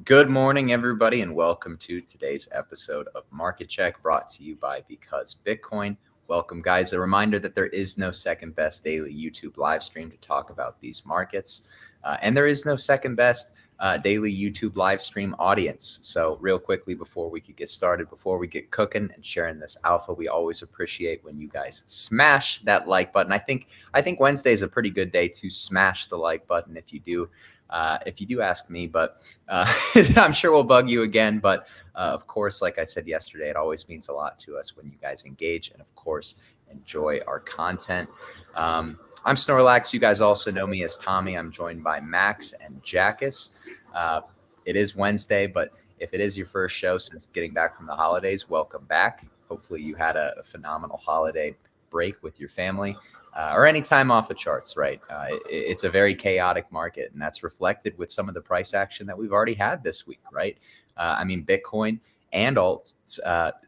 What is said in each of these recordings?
Good morning, everybody, and welcome to today's episode of Market Check, brought to you by Because Bitcoin. Welcome, guys. A reminder that there is no second best daily YouTube live stream to talk about these markets, and there is no second best daily YouTube live stream audience. So real quickly, before we could get started, before we get cooking and sharing this alpha, we always appreciate when you guys smash that like button. I think Wednesday is a pretty good day to smash the like button if you do ask me, but I'm sure we'll bug you again. But of course, like I said yesterday, it always means a lot to us when you guys engage and, of course, enjoy our content. I'm Snorlax. You guys also know me as Tommy. I'm joined by Max and Jackus. It is Wednesday, but if it is your first show since getting back from the holidays, welcome back. Hopefully you had a phenomenal holiday break with your family. Or any time off the charts, right? It's a very chaotic market, and that's reflected with some of the price action that we've already had this week, right? Bitcoin and alts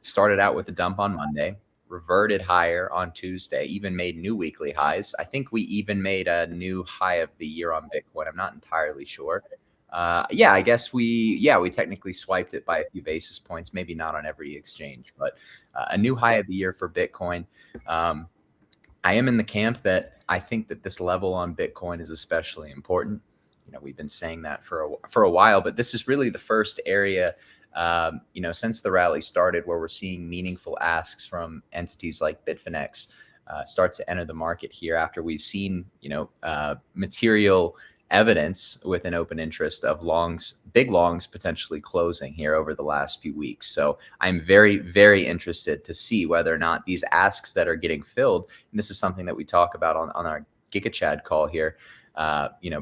started out with a dump on Monday, reverted higher on Tuesday, even made new weekly highs. I think we even made a new high of the year on Bitcoin. I'm not entirely sure. I guess we technically swiped it by a few basis points, maybe not on every exchange, but a new high of the year for Bitcoin. I am in the camp that I think that this level on Bitcoin is especially important. You know, we've been saying that for a while, but this is really the first area, since the rally started where we're seeing meaningful asks from entities like Bitfinex start to enter the market here after we've seen, material evidence with an open interest of big longs potentially closing here over the last few weeks. So I'm very, very interested to see whether or not these asks that are getting filled, and this is something that we talk about on our GigaChad call here,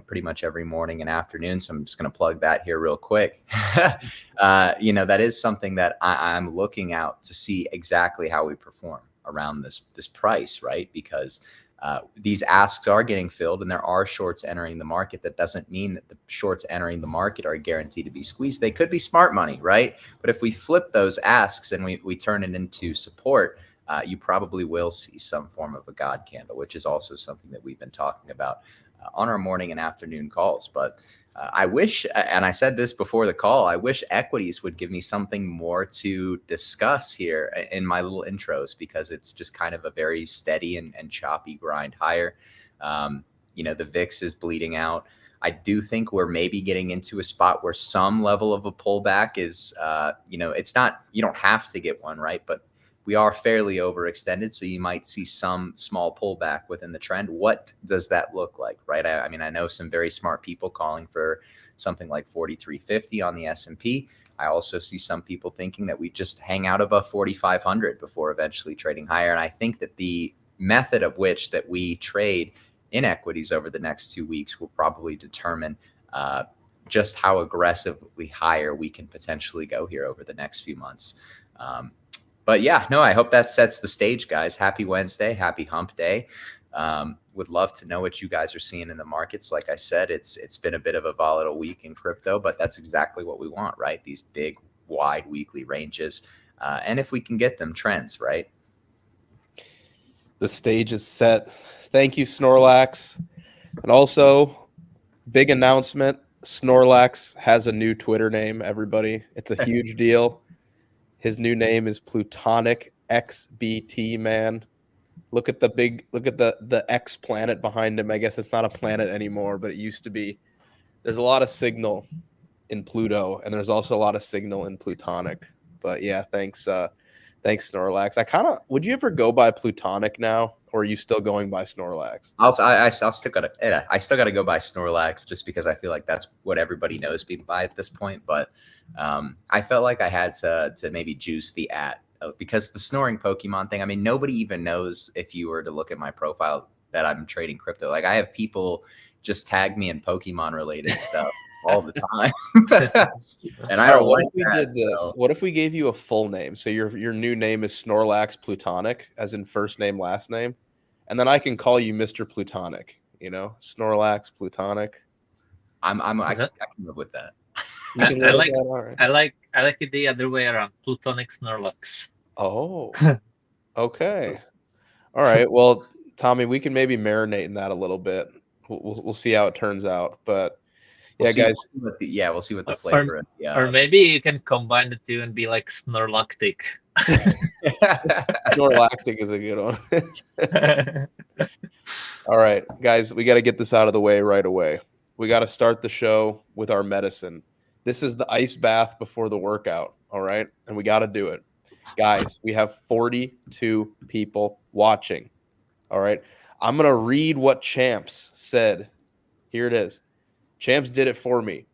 pretty much every morning and afternoon. So I'm just going to plug that here real quick. That is something that I'm looking out to see exactly how we perform around this price, right? Because these asks are getting filled and there are shorts entering the market. That doesn't mean that the shorts entering the market are guaranteed to be squeezed. They could be smart money, right? But if we flip those asks and we turn it into support, you probably will see some form of a God candle, which is also something that we've been talking about on our morning and afternoon calls. But I wish, and I said this before the call, I wish equities would give me something more to discuss here in my little intros, because it's just kind of a very steady and choppy grind higher. The VIX is bleeding out. I do think we're maybe getting into a spot where some level of a pullback is, it's not, you don't have to get one, right? But we are fairly overextended, so you might see some small pullback within the trend. What does that look like, right? I know some very smart people calling for something like 4350 on the S&P. I also see some people thinking that we just hang out above 4500 before eventually trading higher. And I think that the method of which that we trade in equities over the next 2 weeks will probably determine just how aggressively higher we can potentially go here over the next few months. But yeah, no, I hope that sets the stage, guys. Happy Wednesday. Happy hump day. Would love to know what you guys are seeing in the markets. Like I said, it's been a bit of a volatile week in crypto, but that's exactly what we want, right? These big, wide weekly ranges. And if we can get them, trends, right? The stage is set. Thank you, Snorlax. And also, big announcement. Snorlax has a new Twitter name, everybody. It's a huge deal. His new name is Plutonic XBT, man. Look at the X planet behind him. I guess it's not a planet anymore, but it used to be. There's a lot of signal in Pluto, and there's also a lot of signal in Plutonic. But yeah, thanks Snorlax. Would you ever go by Plutonic now, or are you still going by Snorlax? I still gotta go by Snorlax, just because I feel like that's what everybody knows me by at this point. But I felt like I had to maybe juice the because the snoring Pokemon thing. I mean, nobody even knows, if you were to look at my profile, that I'm trading crypto. Like, I have people just tag me in Pokemon related stuff all the time. And I don't what like if we that, did this? so. What if we gave you a full name? So your new name is Snorlax Plutonic, as in first name, last name. And then I can call you Mr. Plutonic, Snorlax Plutonic. I can live with that. I like it the other way around. Plutonic Snorlax. Oh, okay. All right. Well, Tommy, we can maybe marinate in that a little bit. We'll see how it turns out. But Yeah, guys. We'll see what the flavor of the, or maybe you can combine the two and be like Snorlactic. Snorlactic is a good one. All right, guys, we got to get this out of the way right away. We got to start the show with our medicine. This is the ice bath before the workout, all right? And we got to do it. Guys, we have 42 people watching, all right? I'm going to read what Champs said. Here it is. Champs did it for me.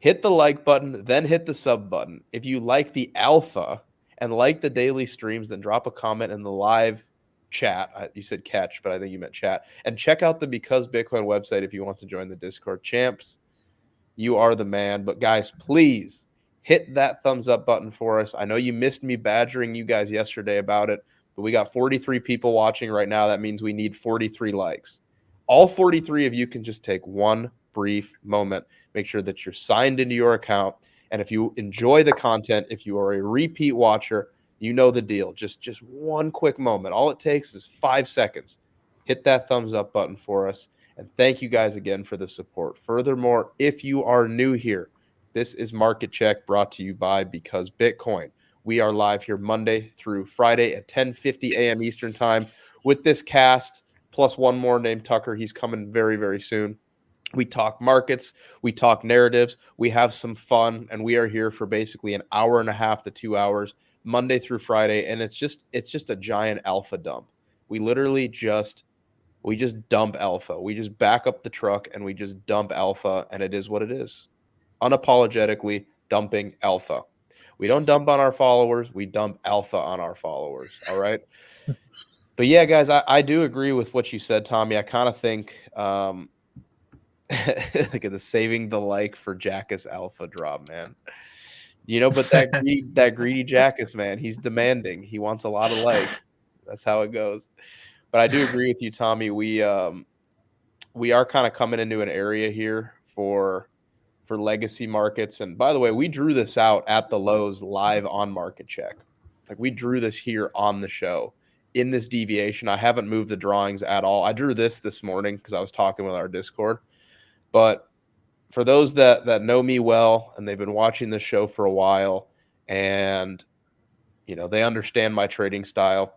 Hit the like button, then hit the sub button. If you like the alpha and like the daily streams, then drop a comment in the live chat. You said catch, but I think you meant chat. And check out the Because Bitcoin website if you want to join the Discord. Champs, you are the man. But guys, please hit that thumbs up button for us. I know you missed me badgering you guys yesterday about it, but we got 43 people watching right now. That means we need 43 likes. All 43 of you can just take one brief moment. Make sure that you're signed into your account. And if you enjoy the content, if you are a repeat watcher, you know the deal. Just one quick moment. All it takes is 5 seconds. Hit that thumbs up button for us. And thank you guys again for the support. Furthermore, if you are new here, this is Market Check brought to you by Because Bitcoin. We are live here Monday through Friday at 10:50 a.m. Eastern time with this cast, plus one more named Tucker. He's coming very, very soon. We talk markets, we talk narratives, we have some fun, and we are here for basically an hour and a half to 2 hours, Monday through Friday, and it's just a giant alpha dump. We literally just dump alpha. We just back up the truck and we just dump alpha, and it is what it is. Unapologetically dumping alpha. We don't dump on our followers, we dump alpha on our followers, all right? But yeah, guys, I do agree with what you said, Tommy. I kind of think look at the saving the like for Jackus alpha drop, man. You know, but that greedy Jackus, man, he's demanding. He wants a lot of likes. That's how it goes. But I do agree with you, Tommy. We are kind of coming into an area here for legacy markets. And by the way, we drew this out at the lows live on Market Check. Like we drew this here on the show in this deviation. I haven't moved the drawings at all. I drew this morning because I was talking with our Discord. But for those that know me well and they've been watching this show for a while and, you know, they understand my trading style,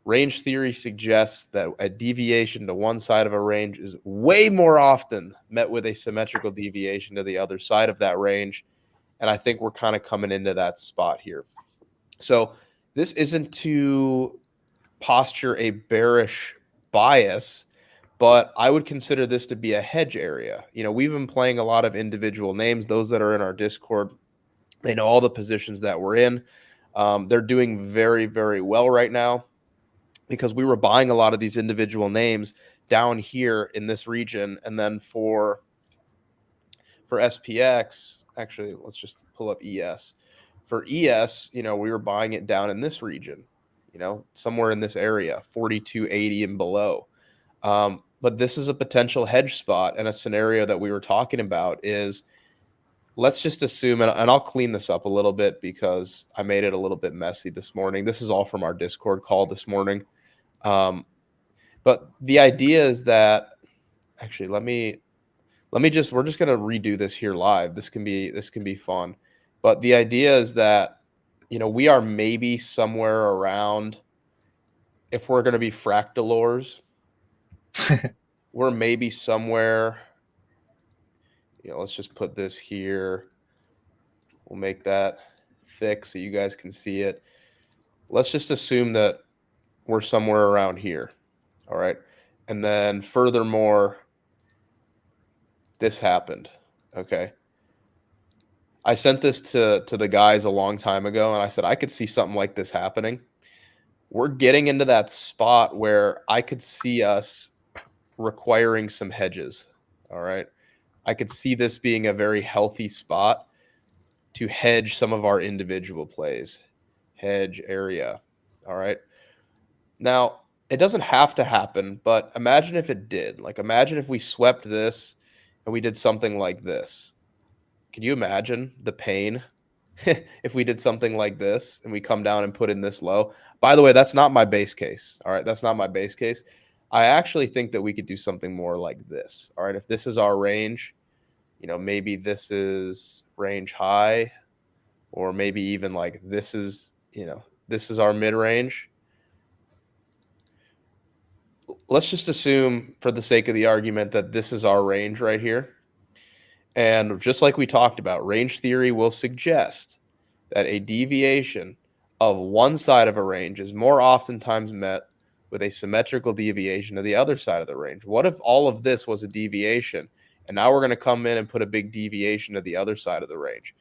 range theory suggests that a deviation to one side of a range is way more often met with a symmetrical deviation to the other side of that range. And I think we're kind of coming into that spot here. So this isn't to posture a bearish bias, but I would consider this to be a hedge area. You know, we've been playing a lot of individual names. Those that are in our Discord, they know all the positions that we're in. They're doing very, very well right now because we were buying a lot of these individual names down here in this region. And then for SPX, actually, let's just pull up ES. For ES, you know, we were buying it down in this region, you know, somewhere in this area, 42.80 and below. But this is a potential hedge spot, and a scenario that we were talking about is, let's just assume, and I'll clean this up a little bit because I made it a little bit messy this morning. This is all from our Discord call this morning. But the idea is that, actually, we're just going to redo this here live. This can be fun. But the idea is that, you know, we are maybe somewhere around, if we're going to be fractalors, we're maybe somewhere, you know, let's just put this here. We'll make that thick so you guys can see it. Let's just assume that we're somewhere around here. All right. And then furthermore, this happened. Okay. I sent this to the guys a long time ago, and I said I could see something like this happening. We're getting into that spot where I could see us requiring some hedges. All right. I could see this being a very healthy spot to hedge some of our individual plays. Hedge area. All right. Now, it doesn't have to happen, but imagine if it did. Like, imagine if we swept this and we did something like this. Can you imagine the pain if we did something like this and we come down and put in this low? By the way, that's not my base case. All right. That's not my base case. I actually think that we could do something more like this. All right. If this is our range, maybe this is range high, or maybe even like this is our mid range. Let's just assume, for the sake of the argument, that this is our range right here. And just like we talked about, range theory will suggest that a deviation of one side of a range is more oftentimes met with a symmetrical deviation of the other side of the range. What if all of this was a deviation, and now we're going to come in and put a big deviation of the other side of the range?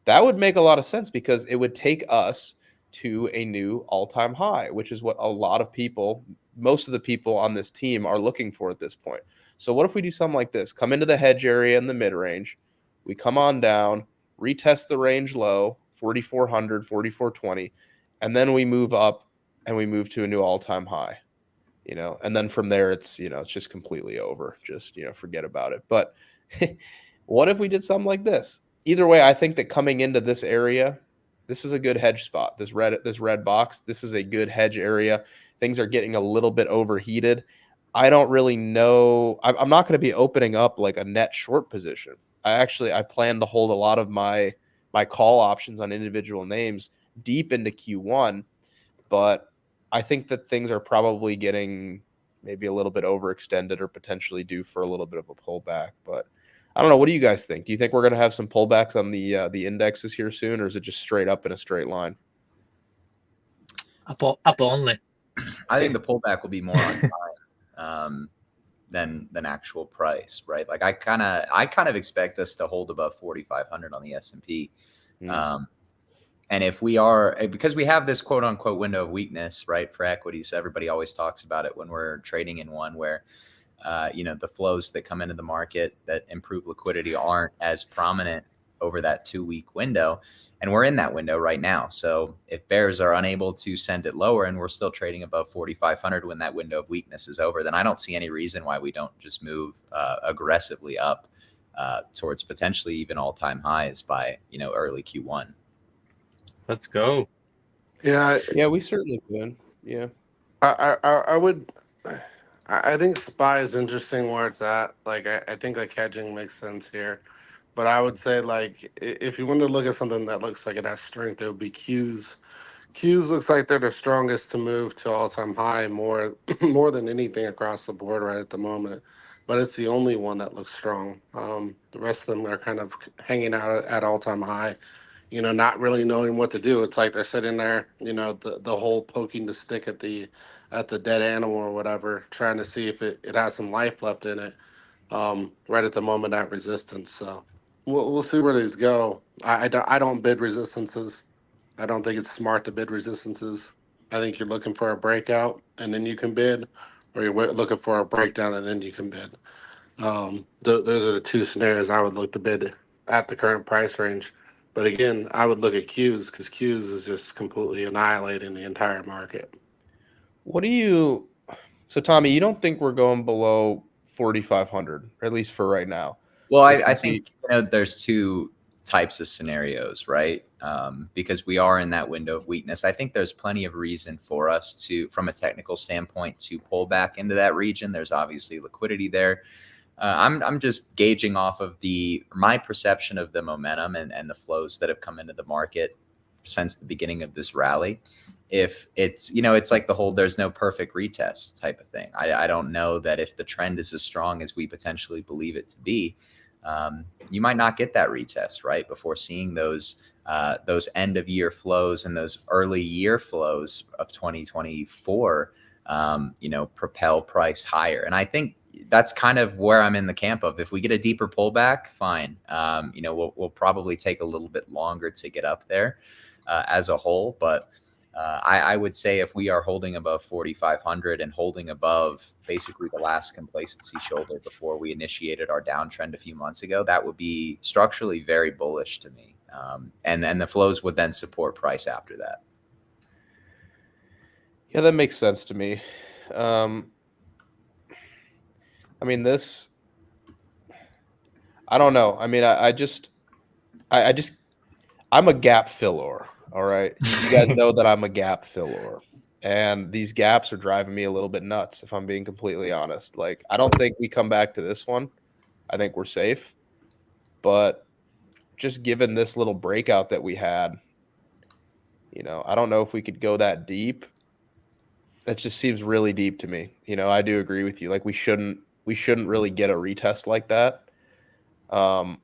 That would make a lot of sense, because it would take us to a new all-time high, which is what a lot of people, most of the people on this team, are looking for at this point. So what if we do something like this? Come into the hedge area in the mid-range. We come on down, retest the range low, 4,400, 4,420, and then we move up and we move to a new all-time high. And then from there, it's just completely over. Just, forget about it. But what if we did something like this? Either way, I think that coming into this area, this is a good hedge spot. This red box, this is a good hedge area. Things are getting a little bit overheated. I don't really know. I'm not going to be opening up like a net short position. I plan to hold a lot of my call options on individual names deep into Q1, but I think that things are probably getting maybe a little bit overextended, or potentially due for a little bit of a pullback. But I don't know. What do you guys think? Do you think we're going to have some pullbacks on the indexes here soon, or is it just straight up in a straight line? Up only. I think the pullback will be more on time than actual price, right? Like I kind of expect us to hold above 4,500 on the S&P. And if we are, because we have this quote unquote window of weakness, right, for equities, so everybody always talks about it when we're trading in one, where the flows that come into the market that improve liquidity aren't as prominent over that 2-week window. And we're in that window right now. So if bears are unable to send it lower and we're still trading above 4,500 when that window of weakness is over, then I don't see any reason why we don't just move aggressively up towards potentially even all-time highs by, early Q1. Let's go. Yeah, we certainly can. Yeah. I would. I think SPY is interesting where it's at. Like, I think like hedging makes sense here, but I would say like if you want to look at something that looks like it has strength, it would be Qs. Qs looks like they're the strongest to move to all-time high more more than anything across the board right at the moment. But it's the only one that looks strong. The rest of them are kind of hanging out at all-time high, not really knowing what to do. It's like they're sitting there, the whole poking the stick at the dead animal or whatever, trying to see if it has some life left in it. Right at the moment at resistance. So we'll see where these go. I don't bid resistances. I don't think it's smart to bid resistances. I think you're looking for a breakout and then you can bid, or you're looking for a breakdown and then you can bid. Those are the two scenarios I would look to bid at the current price range. But again, I would look at Qs, because Qs is just completely annihilating the entire market. So Tommy, you don't think we're going below 4,500, at least for right now? Well, I think there's two types of scenarios, right? Because we are in that window of weakness. I think there's plenty of reason for us to, from a technical standpoint, to pull back into that region. There's obviously liquidity there. I'm just gauging off of my perception of the momentum and the flows that have come into the market since the beginning of this rally. If it's, it's like the whole there's no perfect retest type of thing. I don't know that if the trend is as strong as we potentially believe it to be, you might not get that retest, right, before seeing those end of year flows and those early year flows of 2024, propel price higher. And I think that's kind of where I'm in the camp of, if we get a deeper pullback, fine. We'll probably take a little bit longer to get up there as a whole. But I would say if we are holding above 4,500 and holding above basically the last complacency shoulder before we initiated our downtrend a few months ago, that would be structurally very bullish to me. And the flows would then support price after that. Yeah, that makes sense to me. I don't know. I'm a gap filler. All right. You guys know that I'm a gap filler. And these gaps are driving me a little bit nuts, if I'm being completely honest. Like, I don't think we come back to this one. I think we're safe. but just given this little breakout that we had, I don't know if we could go that deep. That just seems really deep to me. I do agree with you. Like we shouldn't really get a retest like that. But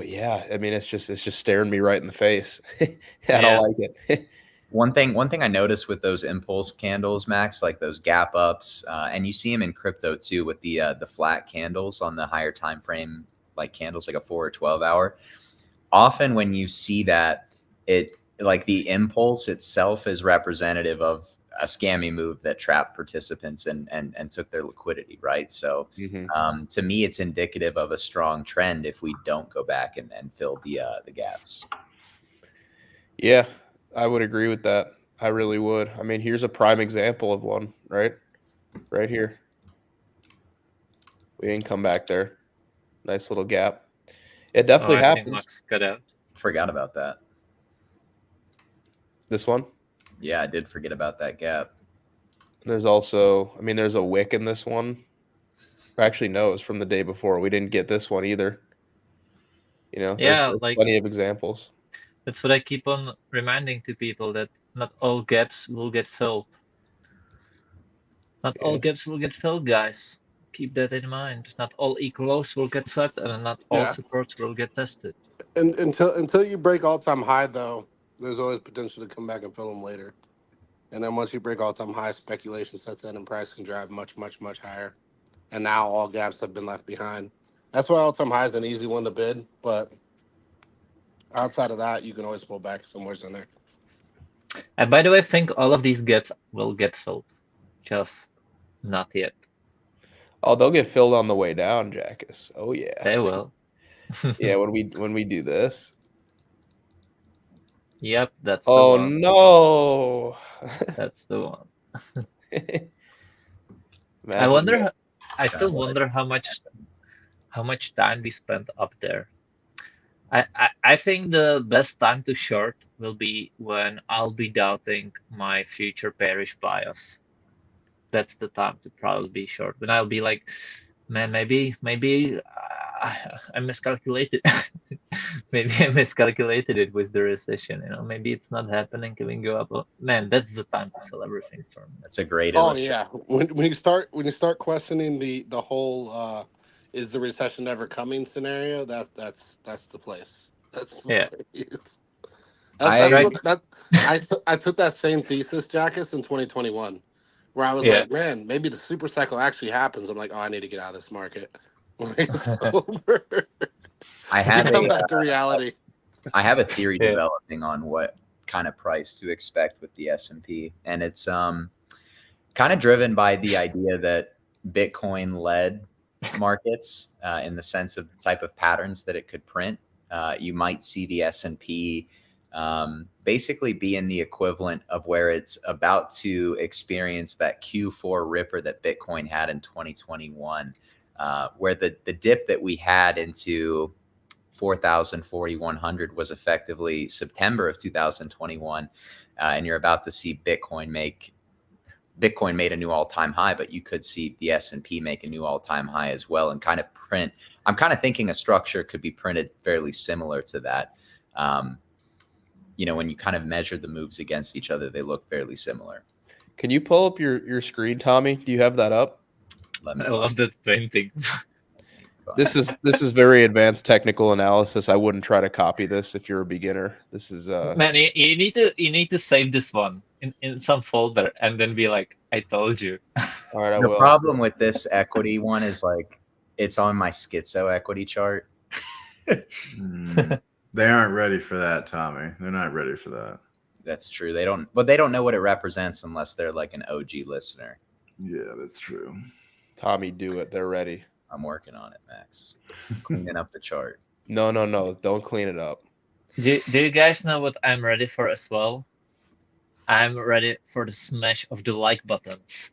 yeah, I mean, it's just staring me right in the face. I don't like it. One thing I noticed with those impulse candles, Max, like those gap ups, and you see them in crypto too, with the flat candles on the higher time frame, like candles like a 4 or 12 hour. Often when you see that, it like the impulse itself is representative of a scammy move that trapped participants and took their liquidity, right? So to me, it's indicative of a strong trend if we don't go back and fill the gaps. Yeah, I would agree with that. I really would. I mean, here's a prime example of one, right? Right here. We didn't come back there. Nice little gap. It definitely happens. Cut out. Forgot about that. This one? Yeah, I did forget about that gap. There's also, I mean, there's a wick in this one. Actually, no, it was from the day before. We didn't get this one either. There's like plenty of examples. That's what I keep on reminding to people, that not all gaps will get filled. Not all gaps will get filled, guys. Keep that in mind. Not all equals will get set, and not all supports will get tested. And until you break all-time high, though, there's always potential to come back and fill them later. And then once you break all-time high, speculation sets in and price can drive much, much, much higher. And now all gaps have been left behind. That's why all-time high is an easy one to bid, but outside of that, you can always pull back somewhere in there. And by the way, I think all of these gaps will get filled. Just not yet. Oh, they'll get filled on the way down, Jackus. Oh yeah. They will. Yeah, when we do this. Yep, that's the one. one. Oh no. That's the one. I still wonder how much time we spent up there. I think the best time to short will be when I'll be doubting my future bearish bias. That's the time to probably be short. When I'll be like, man, maybe I miscalculated. Maybe I miscalculated it with the recession. Maybe it's not happening. Can we go up? Man, that's the time to sell everything for me. That's a great illustration. Yeah, when you start questioning the whole is the recession ever coming scenario, that's the place. That's the place. I took that same thesis, Jackus, in 2021, where I was like, man, maybe the super cycle actually happens. I'm like, oh, I need to get out of this market. It's over. I have come back to reality. I have a theory developing on what kind of price to expect with the S&P, and it's kind of driven by the idea that Bitcoin led markets in the sense of the type of patterns that it could print. You might see the S&P basically be in the equivalent of where it's about to experience that Q4 ripper that Bitcoin had in 2021, where the dip that we had into 4,000, 4,100 was effectively September of 2021. And you're about to see Bitcoin made a new all-time high, but you could see the S&P make a new all-time high as well and kind of print. I'm kind of thinking a structure could be printed fairly similar to that. When you kind of measure the moves against each other, they look fairly similar. Can you pull up your screen, Tommy? Do you have that up? I love that painting. This is very advanced technical analysis. I wouldn't try to copy this if you're a beginner. This is man, you need to save this one in some folder and then be like, I told you. All right, the problem with this equity one is like it's on my schizo equity chart. They aren't ready for that, Tommy. They're not ready for that. That's true. They don't know what it represents unless they're like an OG listener. Yeah, that's true. Tommy, do it. They're ready. I'm working on it, Max. Cleaning up the chart. No. Don't clean it up. Do you guys know what I'm ready for as well? I'm ready for the smash of the like buttons.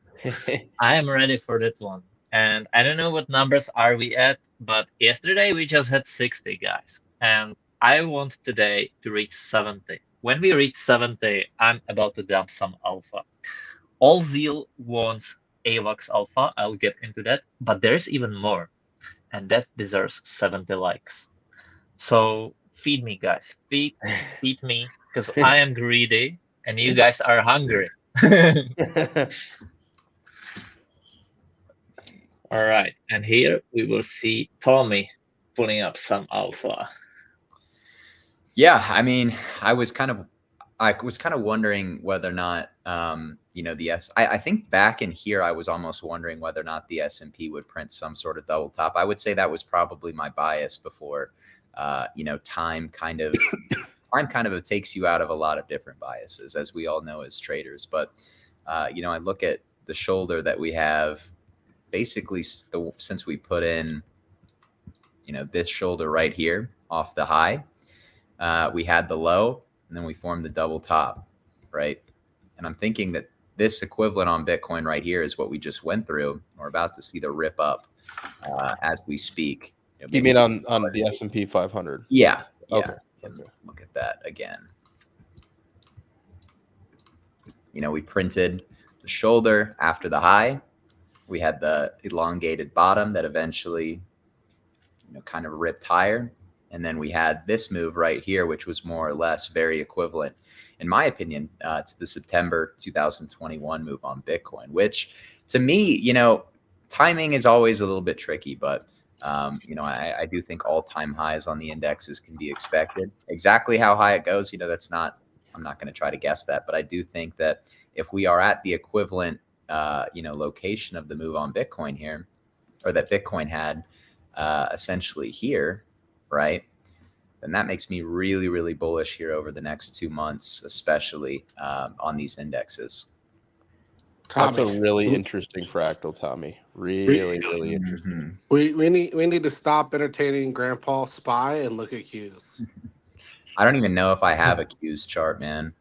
I am ready for that one. And I don't know what numbers are we at, but yesterday we just had 60, guys. And I want today to reach 70. When we reach 70, I'm about to dump some alpha. All Zeal wants AVAX alpha. I'll get into that. But there's even more. and that deserves 70 likes. So feed me, guys. Feed me, because I am greedy and you guys are hungry. All right, and here we will see Tommy pulling up some alpha. Yeah, I mean, I was kind of wondering whether or not, I think back in here, I was almost wondering whether or not the S&P would print some sort of double top. I would say that was probably my bias before, time kind of takes you out of a lot of different biases, as we all know as traders. But, I look at the shoulder that we have basically since we put in, this shoulder right here off the high. We had the low, and then we formed the double top, right? And I'm thinking that this equivalent on Bitcoin right here is what we just went through. We're about to see the rip up as we speak. You mean on the S&P 500? Yeah. Okay. Look at that again. We printed the shoulder after the high. We had the elongated bottom that eventually, kind of ripped higher. And then we had this move right here, which was more or less very equivalent, in my opinion, to the September 2021 move on Bitcoin, which to me, timing is always a little bit tricky, but, I do think all-time highs on the indexes can be expected. Exactly how high it goes, I'm not going to try to guess that, but I do think that if we are at the equivalent, location of the move on Bitcoin here, or that Bitcoin had essentially here, right, then that makes me really, really bullish here over the next 2 months, especially on these indexes. Tommy, That's a really interesting fractal, Tommy. Really, really interesting. We need to stop entertaining Grandpa Spy and look at Qs. I don't even know if I have a Qs chart, man.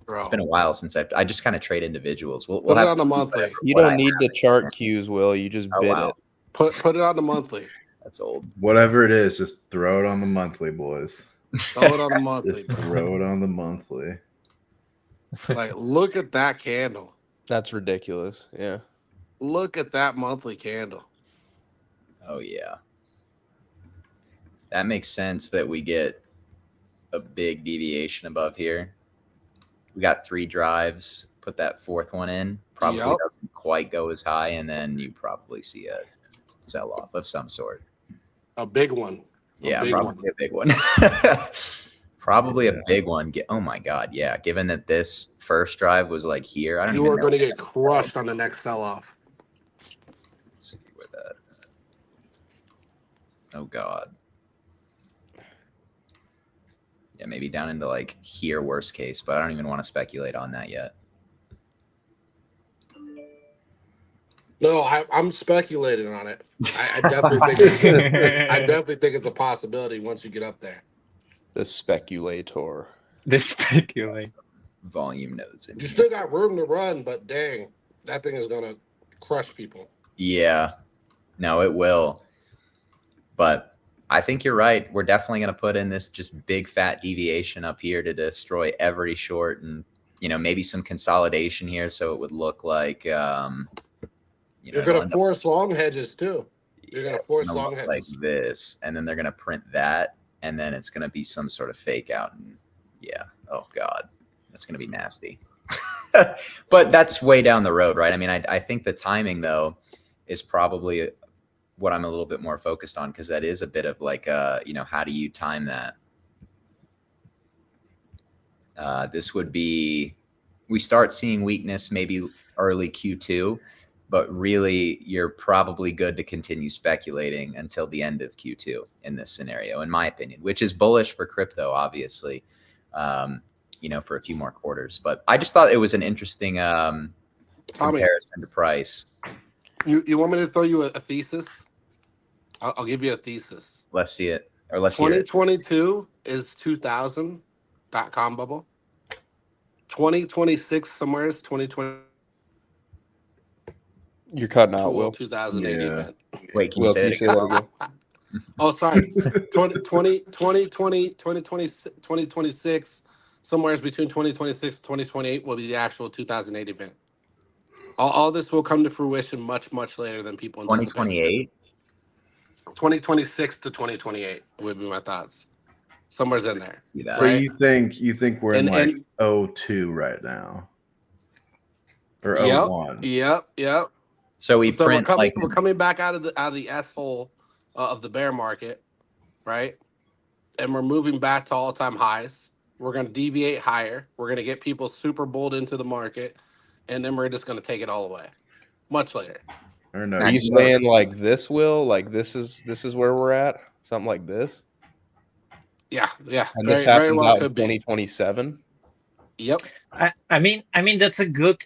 Bro. It's been a while since I just kind of trade individuals. We'll Put it have on to the see monthly. You don't need the chart cues, Will. You just bid wow. it. Put it on the monthly. That's old. Whatever it is, just throw it on the monthly, boys. Throw it on the monthly. Just throw it on the monthly. Like, look at that candle. That's ridiculous. Yeah. Look at that monthly candle. Oh yeah. That makes sense that we get a big deviation above here. We got 3 drives. Put that fourth one in. Probably doesn't quite go as high, and then you probably see a sell-off of some sort. A big one. Probably a big one. Probably a big one. Oh my God, yeah. Given that this first drive was like here, I don't even know. You are going to get crushed on the next sell-off. Let's see where that. Oh God. Yeah, maybe down into like here, worst case, but I don't even want to speculate on that yet. No, I'm speculating on it. I definitely think it's a possibility once you get up there. The speculator. The speculator. Volume nodes. You still got room to run, but dang, that thing is gonna crush people. Yeah, no, it will. But I think you're right. We're definitely going to put in this just big fat deviation up here to destroy every short, and maybe some consolidation here, so it would look like you're going to force long hedges too. You're going to force long hedges like this, and then they're going to print that, and then it's going to be some sort of fake out, and oh God, that's going to be nasty. But that's way down the road, right? I mean, I think the timing though is probably what I'm a little bit more focused on, because that is a bit of like how do you time that? This would be, we start seeing weakness maybe early Q2, but really you're probably good to continue speculating until the end of Q2 in this scenario, in my opinion, which is bullish for crypto, obviously, for a few more quarters. But I just thought it was an interesting comparison to price. You want me to throw you a thesis? I'll give you a thesis. Let's see it, or let's hear it. 2022 is 2000.com bubble. 2026 somewhere is 2020. You're cutting out, Will. 2008 event. Wait, can you say it again? Oh, sorry. 2026, somewhere between 2026 and 2028 will be the actual 2008 event. All this will come to fruition much, much later than people anticipate. 2028? 2026 to 2028 would be my thoughts. Somewhere's in there. See that? So Right. you think we're in And- like and- 02 right now, or Yep. 01? Yep. So we So print like we're coming back out of the S hole of the bear market, right? And we're moving back to all-time highs. We're going to deviate higher. We're going to get people super bold into the market, and then we're just going to take it all away much later. Or no? Are you saying like this, Will? Like this is where we're at? Something like this? Yeah. And very, this happens very well out in could be. 2027? Yep. I mean that's a good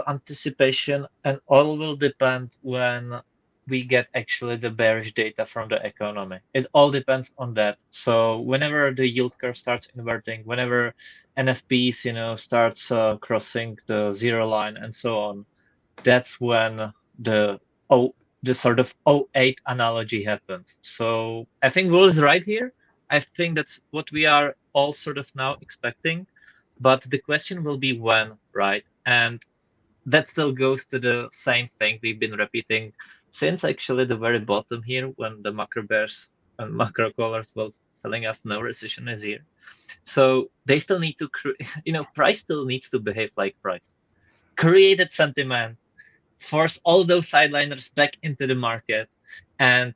anticipation, and all will depend when we get actually the bearish data from the economy. It all depends on that. So whenever the yield curve starts inverting, whenever NFPs starts crossing the zero line and so on, that's when the sort of '08 analogy happens. So I think Will is right here. I think that's what we are all sort of now expecting. But the question will be when, right? And that still goes to the same thing we've been repeating since actually the very bottom here, when the macro bears and macro callers were telling us no recession is here. So they still need to, price still needs to behave like price. Create that sentiment, force all those sideliners back into the market, and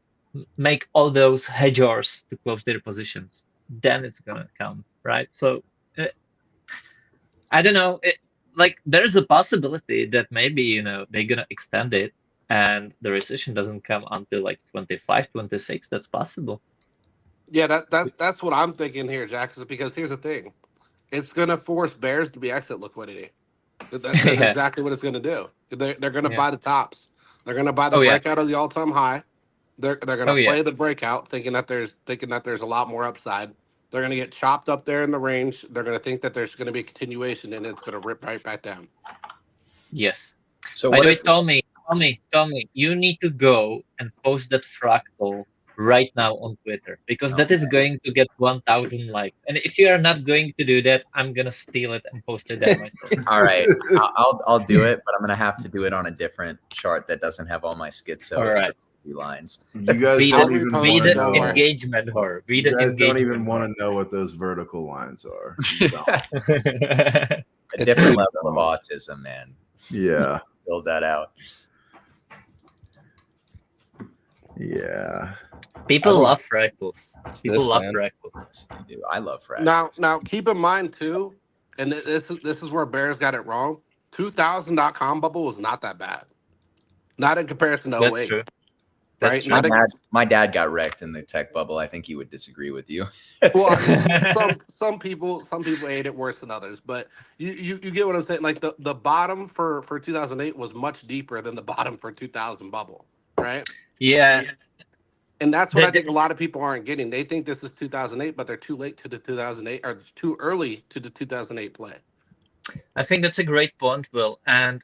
make all those hedgers to close their positions. Then it's gonna come, right? So I don't know. There's a possibility that maybe they're gonna extend it, and the recession doesn't come until like 25, 26. That's possible. Yeah, that's what I'm thinking here, Jack. Is because here's the thing, it's gonna force bears to be exit liquidity. That's Yeah. exactly what it's gonna do. They're gonna Yeah. buy the tops. They're gonna buy the Oh, yeah. breakout of the all-time high. They're gonna Oh, yeah. play the breakout, thinking that there's a lot more upside. They're gonna get chopped up there in the range. They're gonna think that there's gonna be a continuation, and it's gonna rip right back down. Yes. So By what the way, if Tommy, you need to go and post that fractal right now on Twitter, because that is going to get 1,000 likes. And if you are not going to do that, I'm gonna steal it and post it there myself. all right, I'll do it, but I'm gonna have to do it on a different chart that doesn't have all my schizos All right. lines. You guys Be don't the, even repost be want the to know. engagement whore. Be You the guys don't engagement even want to know what those vertical lines are. You don't. whore. A different level of wrong. autism, man. Yeah. Build that out. Yeah. People love fractals. People this, love man. fractals. I love fractals. Now keep in mind too, and this is where bears got it wrong. 2000.com bubble was not that bad, not in comparison to That's 08, true. That's right? true. My dad got wrecked in the tech bubble. I think he would disagree with you. Well, some people ate it worse than others, but you get what I'm saying. Like the bottom for 2008 was much deeper than the bottom for 2000 bubble, right? Yeah. And that's what I The- think a lot of people aren't getting. They think this is 2008, but they're too late to the 2008 or too early to the 2008 play. I think that's a great point, Will. And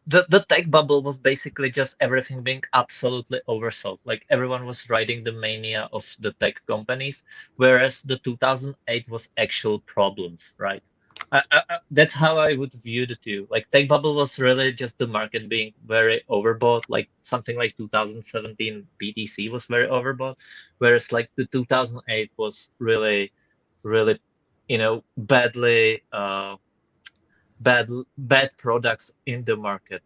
the tech bubble was basically just everything being absolutely oversold. Like everyone was riding the mania of the tech companies, whereas the 2008 was actual problems, right? That's how I would view the two. Like tech bubble was really just the market being very overbought. Like something like 2017 BTC was very overbought, whereas like the 2008 was really, really, badly bad products in the market.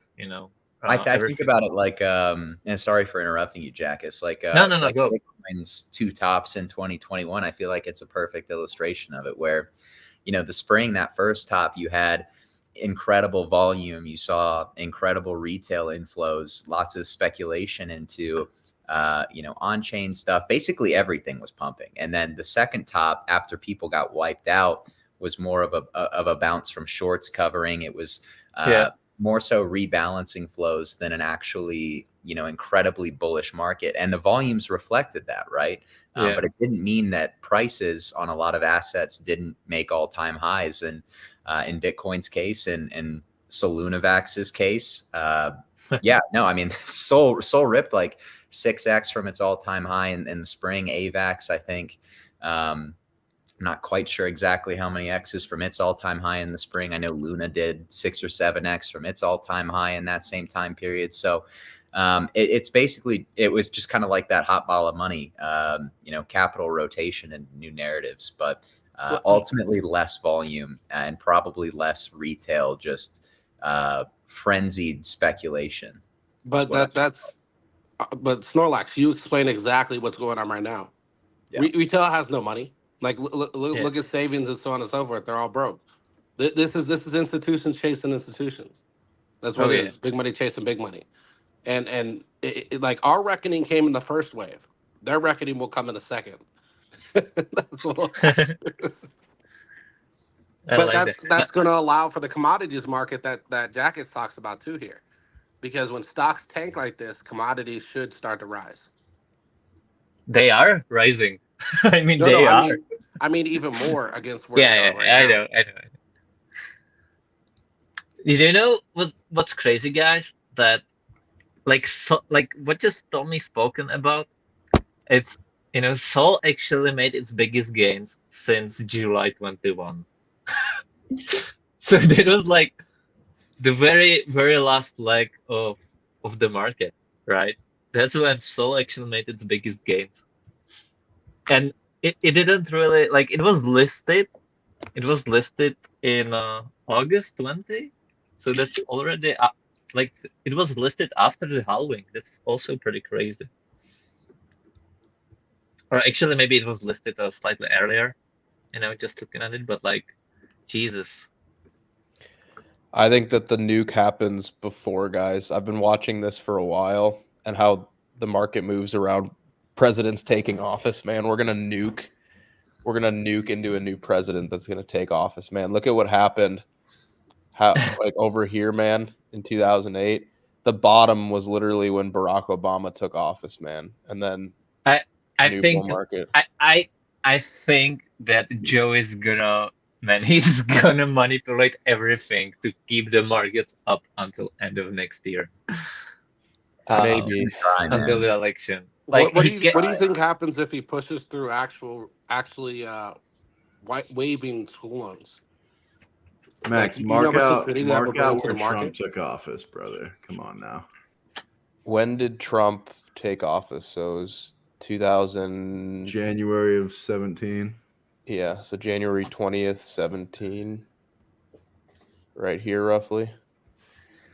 I think Everything. about it like, and sorry for interrupting you, Jack. It's like, No, like go. Bitcoin's two tops in 2021. I feel like it's a perfect illustration of it, where, the spring, that first top, you had incredible volume. You saw incredible retail inflows, lots of speculation into, on-chain stuff. Basically everything was pumping. And then the second top, after people got wiped out, was more of a bounce from shorts covering. It was more so rebalancing flows than an actually, incredibly bullish market. And the volumes reflected that, right? But it didn't mean that prices on a lot of assets didn't make all-time highs. And in Bitcoin's case and Solunavax's case, Sol ripped like 6x from its all-time high in the spring. AVAX, I think, I'm not quite sure exactly how many X's from its all-time high in the spring. I know Luna did 6 or 7x from its all-time high in that same time period. So It's basically, it was just kind of like that hot ball of money, capital rotation and new narratives, but ultimately less volume and probably less retail, just frenzied speculation. But but Snorlax, you explain exactly what's going on right now. Yeah. Retail has no money. Like Yeah. look at savings and so on and so forth. They're all broke. This is institutions chasing institutions. That's what Oh it yeah. is. Big money chasing big money. And like our reckoning came in the first wave. Their reckoning will come in the second. That's what I but like that. that's going to allow for the commodities market that Jackets talks about too here, because when stocks tank like this, commodities should start to rise. They are rising. I mean, No, they are. I mean even more against where they Yeah, are right yeah, I now. know, I know. You know what's crazy, guys? That like what just Tommy spoken about. It's Sol actually made its biggest gains since July 21. So that was like the very very last leg of the market, right? That's when Sol actually made its biggest gains, and it didn't really like it was listed. It was listed in August 20, so that's already like it was listed after the halving. That's also pretty crazy. Or actually, maybe it was listed slightly earlier, just looking at it. But like, Jesus, I think that the nuke happens before, guys. I've been watching this for a while and how the market moves around presidents taking office, man. We're gonna nuke. We're gonna nuke into a new president that's gonna take office, man. Look at what happened. How like over here, man, in 2008. The bottom was literally when Barack Obama took office, man. And then I I new bull think market. I think that Joe is gonna man, he's gonna manipulate everything to keep the markets up until end of next year. Maybe. Try, man. Until the election. Like What do he you get what do you think happens if he pushes through actually waiving school loans? Max, Like you know how much liquidity that would mark bring out into the where Trump market? took office, brother. Come on now. When did Trump take office? So it was 2000. January of 17. Yeah, so January 20th, 17. Right here, roughly.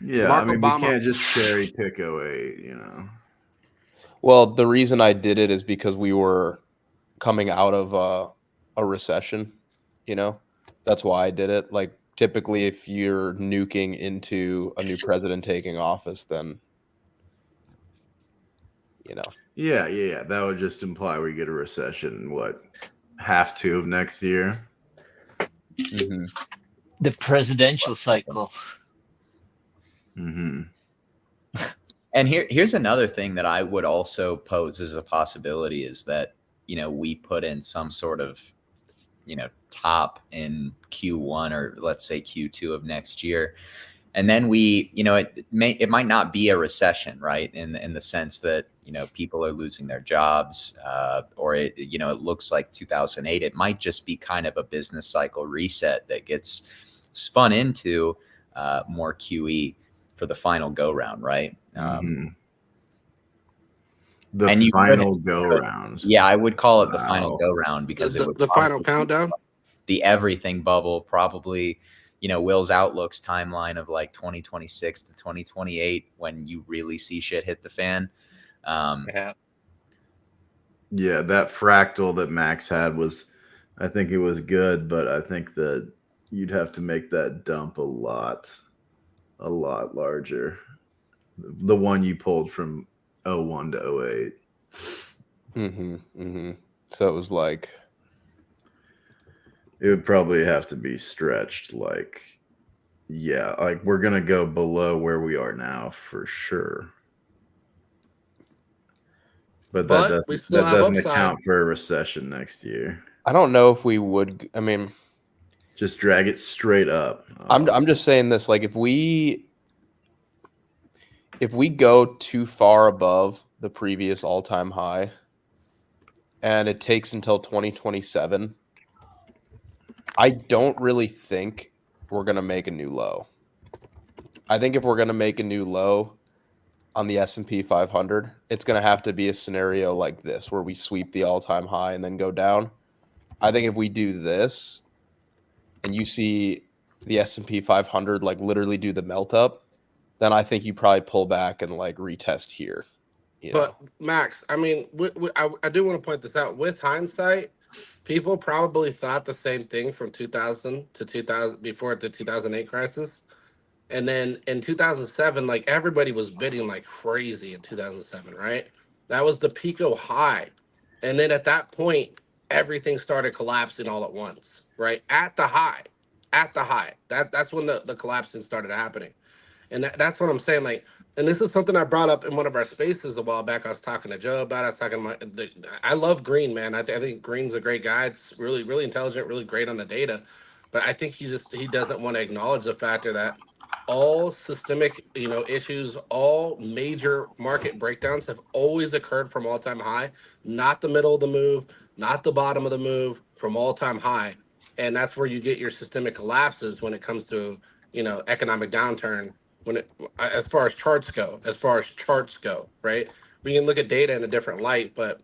Yeah, Mark I mean, we Obama. can't just cherry pick '08, Well, the reason I did it is because we were coming out of a recession, you know? That's why I did it. Like, typically, if you're nuking into a new president taking office, then, Yeah. That would just imply we get a recession, what, half two of next year? Mhm. the presidential cycle. Mm-hmm. And here's another thing that I would also pose as a possibility is that, we put in some sort of, top in Q1 or let's say Q2 of next year. And then it might not be a recession, right? In the sense that, people are losing their jobs, or it looks like 2008. It might just be kind of a business cycle reset that gets spun into more QE for the final go round, right? Mm-hmm. The And you final go rounds. Yeah, I would call it the final Wow. go round because it would The final probably countdown. the everything bubble, probably, Will's Outlook's timeline of like 2026 to 2028 when you really see shit hit the fan. Yeah. Yeah, that fractal that Max had I think it was good, but I think that you'd have to make that dump a lot larger. The one you pulled from 01 to 08. Mm-hmm. Mm-hmm. So it was like, It would probably have to be stretched like we're going to go below where we are now for sure. But We still that have doesn't upside. account for a recession next year. I don't know if we would. I mean, just drag it straight up. I'm just saying this. Like, if we go too far above the previous all-time high, and it takes until 2027, I don't really think we're gonna make a new low. I think if we're gonna make a new low, on the S&P 500, it's going to have to be a scenario like this where we sweep the all-time high and then go down. I think if we do this and you see the S&P 500 like literally do the melt up, then I think you probably pull back and like retest here. But Max, I mean, I do want to point this out. With hindsight, people probably thought the same thing from 2000 to 2000 before the 2008 crisis. And then in 2007, like everybody was bidding like crazy in 2007, right? That was the Pico high. And then at that point, everything started collapsing all at once, right? At the high, at the high. That's when the collapsing started happening. And that's what I'm saying. Like, and this is something I brought up in one of our spaces a while back. I was talking to Joe about it. I was talking to I love Green, man. I think Green's a great guy. It's really, really intelligent, really great on the data. But I think he doesn't want to acknowledge the factor that all systemic, issues, all major market breakdowns have always occurred from all-time high, not the middle of the move, not the bottom of the move, from all-time high. And that's where you get your systemic collapses when it comes to, economic downturn when it as far as charts go, right? We can look at data in a different light, but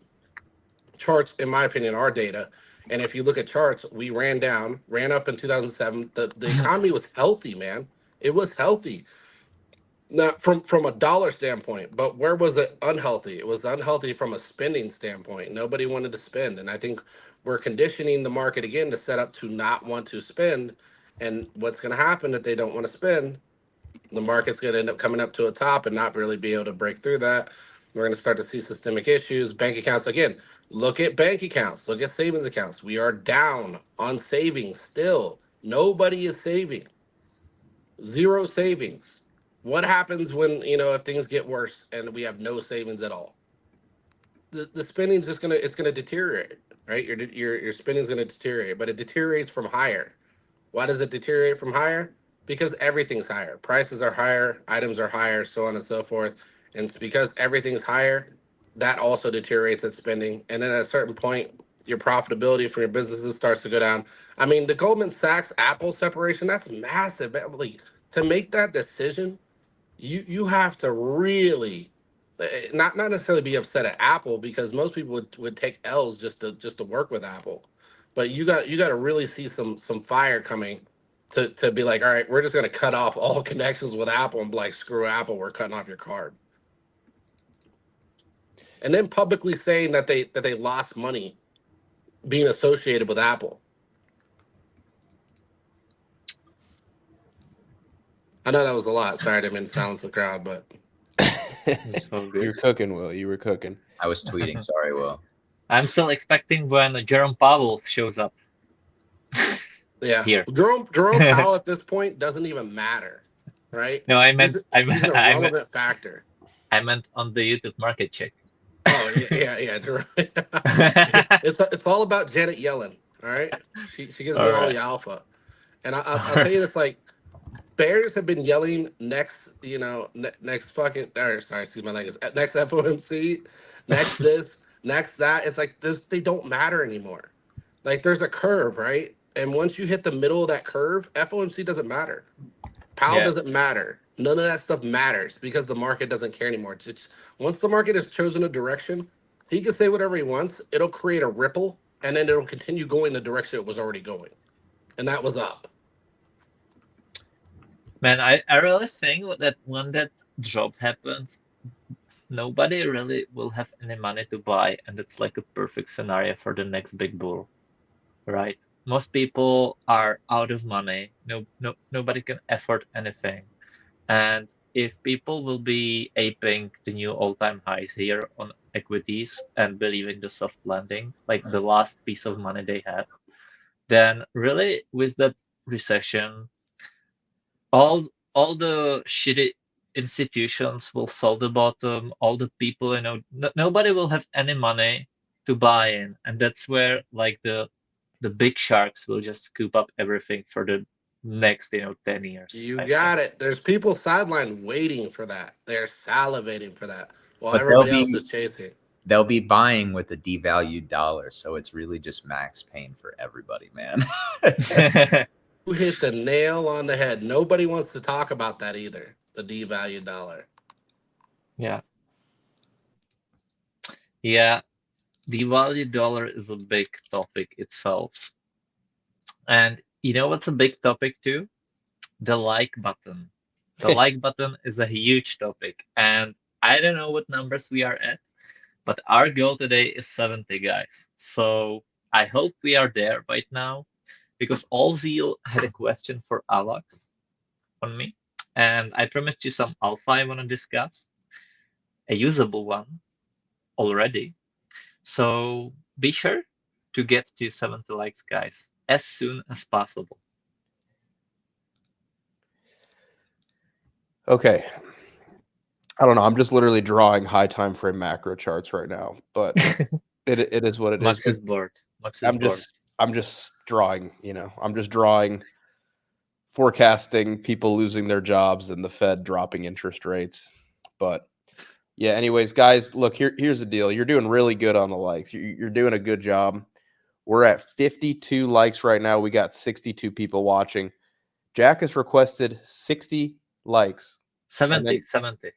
charts, in my opinion, are data. And if you look at charts, we ran up in 2007. The economy was healthy, man. It was healthy. Not from a dollar standpoint, but where was it unhealthy? It was unhealthy from a spending standpoint. Nobody wanted to spend. And I think we're conditioning the market again to set up to not want to spend. And what's going to happen if they don't want to spend? The market's going to end up coming up to a top and not really be able to break through that. We're going to start to see systemic issues. Bank accounts, again, look at bank accounts, look at savings accounts. We are down on savings still. Nobody is saving. Zero savings. What happens when, if things get worse and we have no savings at all? The spending's just it's gonna deteriorate, right? Your spending's gonna deteriorate, but it deteriorates from higher. Why does it deteriorate from higher? Because everything's higher. Prices are higher, items are higher, so on and so forth. And it's because everything's higher, that also deteriorates its spending. And then at a certain point, your profitability for your businesses starts to go down. I mean, the Goldman Sachs Apple separation, that's massive. Like, to make that decision, you have to really not necessarily be upset at Apple, because most people would take L's just to work with Apple. But you got to really see some fire coming to be like, all right, we're just going to cut off all connections with Apple and be like, screw Apple, we're cutting off your card. And then publicly saying that they lost money being associated with Apple. I know that was a lot. Sorry, I didn't mean to silence the crowd, but So You were cooking, Will. You were cooking. I was tweeting. Sorry, Will. I'm still expecting when Jerome Powell shows up. yeah, Here. Jerome Powell at this point doesn't even matter, right? No, He's an irrelevant factor. I meant on the YouTube market check. Oh yeah. It's all about Janet Yellen. All right, she gives me all the alpha, and I'll tell you this: like, bears have been yelling next fucking, or sorry, excuse my language, next FOMC, next this, next that. It's like they don't matter anymore. Like, there's a curve, right? And once you hit the middle of that curve, FOMC doesn't matter. Powell doesn't matter. None of that stuff matters because the market doesn't care anymore. It's once the market has chosen a direction, he can say whatever he wants. It'll create a ripple, and then it'll continue going the direction it was already going. And that was up. Man, I really think that when that drop happens, nobody really will have any money to buy, and it's like a perfect scenario for the next big bull, right? Most people are out of money. Nobody can afford anything. And if people will be aping the new all-time highs here on equities and believing the soft landing, like the last piece of money they had, then really with that recession, all the shitty institutions will solve the bottom. All the people, nobody will have any money to buy in, and that's where like the big sharks will just scoop up everything for the next 10 years. You got it. There's people sidelined waiting for that. They're salivating for that while But everybody else is chasing. They'll be buying with a devalued dollar, so it's really just max pain for everybody, man. You hit the nail on the head. Nobody wants to talk about that either. The devalued dollar. Yeah. Yeah. The value dollar is a big topic itself. And you know what's a big topic too? The like button. The like button is a huge topic. And I don't know what numbers we are at, but our goal today is 70, guys. So I hope we are there right now because Allzeal had a question for Alex on me. And I promised you some alpha I want to discuss, a usable one already. So be sure to get to 70 likes, guys, as soon as possible. Okay. I don't know. I'm just literally drawing high time frame macro charts right now, but it is what it Max is. is bored. Max is bored. I'm just drawing, I'm just drawing, forecasting people losing their jobs and the Fed dropping interest rates. But yeah, anyways, guys, look, here's the deal. You're doing really good on the likes. You're doing a good job. We're at 52 likes right now. We got 62 people watching. Jack has requested 60 likes. 70.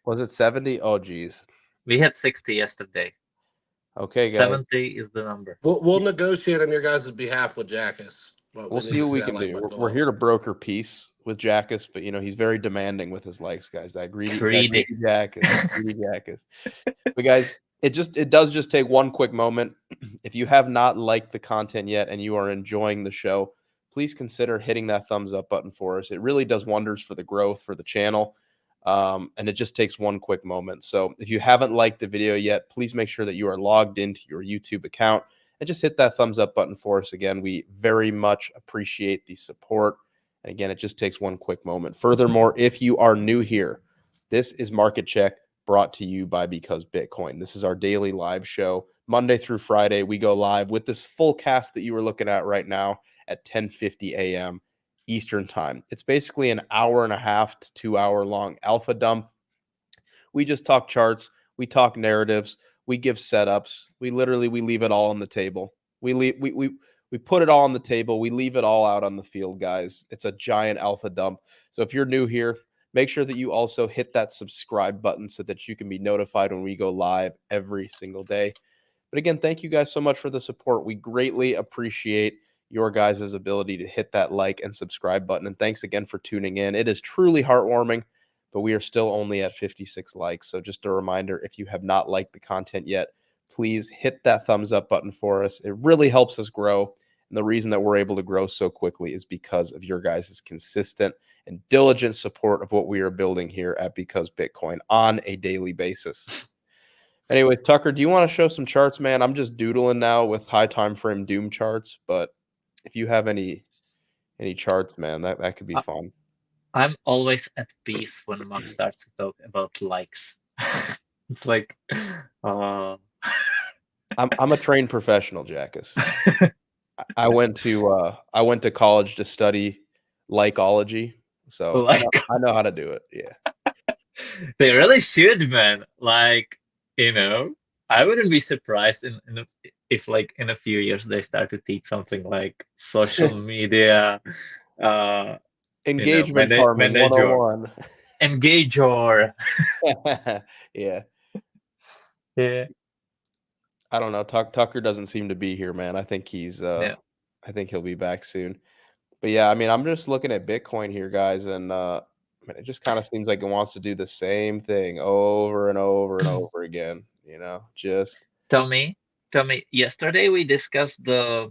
Was it 70? Oh, geez. We had 60 yesterday. Okay, guys. 70 is the number. We'll negotiate on your guys' behalf with Jackus. We'll see what we can do. We're here to broker peace with Jackus, but he's very demanding with his likes, guys. That greedy Jackus. But guys, it does just take one quick moment. If you have not liked the content yet and you are enjoying the show, please consider hitting that thumbs up button for us. It really does wonders for the growth for the channel. And it just takes one quick moment. So if you haven't liked the video yet, please make sure that you are logged into your YouTube account and just hit that thumbs up button for us. Again, we very much appreciate the support. And again, it just takes one quick moment. Furthermore, if you are new here, this is Market Check brought to you by Because Bitcoin. This is our daily live show. Monday through Friday, we go live with this full cast that you are looking at right now at 10:50 a.m. Eastern time. It's basically an hour and a half to 2 hour long alpha dump. We just talk charts. We talk narratives. We give setups. We leave it all on the table. We put it all on the table. We leave it all out on the field, guys. It's a giant alpha dump. So if you're new here, make sure that you also hit that subscribe button so that you can be notified when we go live every single day. But again, thank you guys so much for the support. We greatly appreciate your guys' ability to hit that like and subscribe button. And thanks again for tuning in. It is truly heartwarming, but we are still only at 56 likes. So just a reminder, if you have not liked the content yet, please hit that thumbs up button for us. It really helps us grow. And the reason that we're able to grow so quickly is because of your guys' consistent and diligent support of what we are building here at Because Bitcoin on a daily basis. Anyway, Tucker, do you want to show some charts, man? I'm just doodling now with high time frame doom charts, but if you have any charts, man, that could be fun. I'm always at peace when Max starts to talk about likes. It's like, I'm a trained professional, Jackus. I went to college to study likeology, so I know how to do it. Yeah, they really should, man. Like, I wouldn't be surprised if like in a few years they start to teach something like social media, engagement farming 101. Engager. Yeah. Yeah. I don't know. Tucker doesn't seem to be here, man. I think he's I think he'll be back soon. But yeah, I mean, I'm just looking at Bitcoin here, guys, and it just kind of seems like it wants to do the same thing over and over and over again. Just tell me. Yesterday we discussed the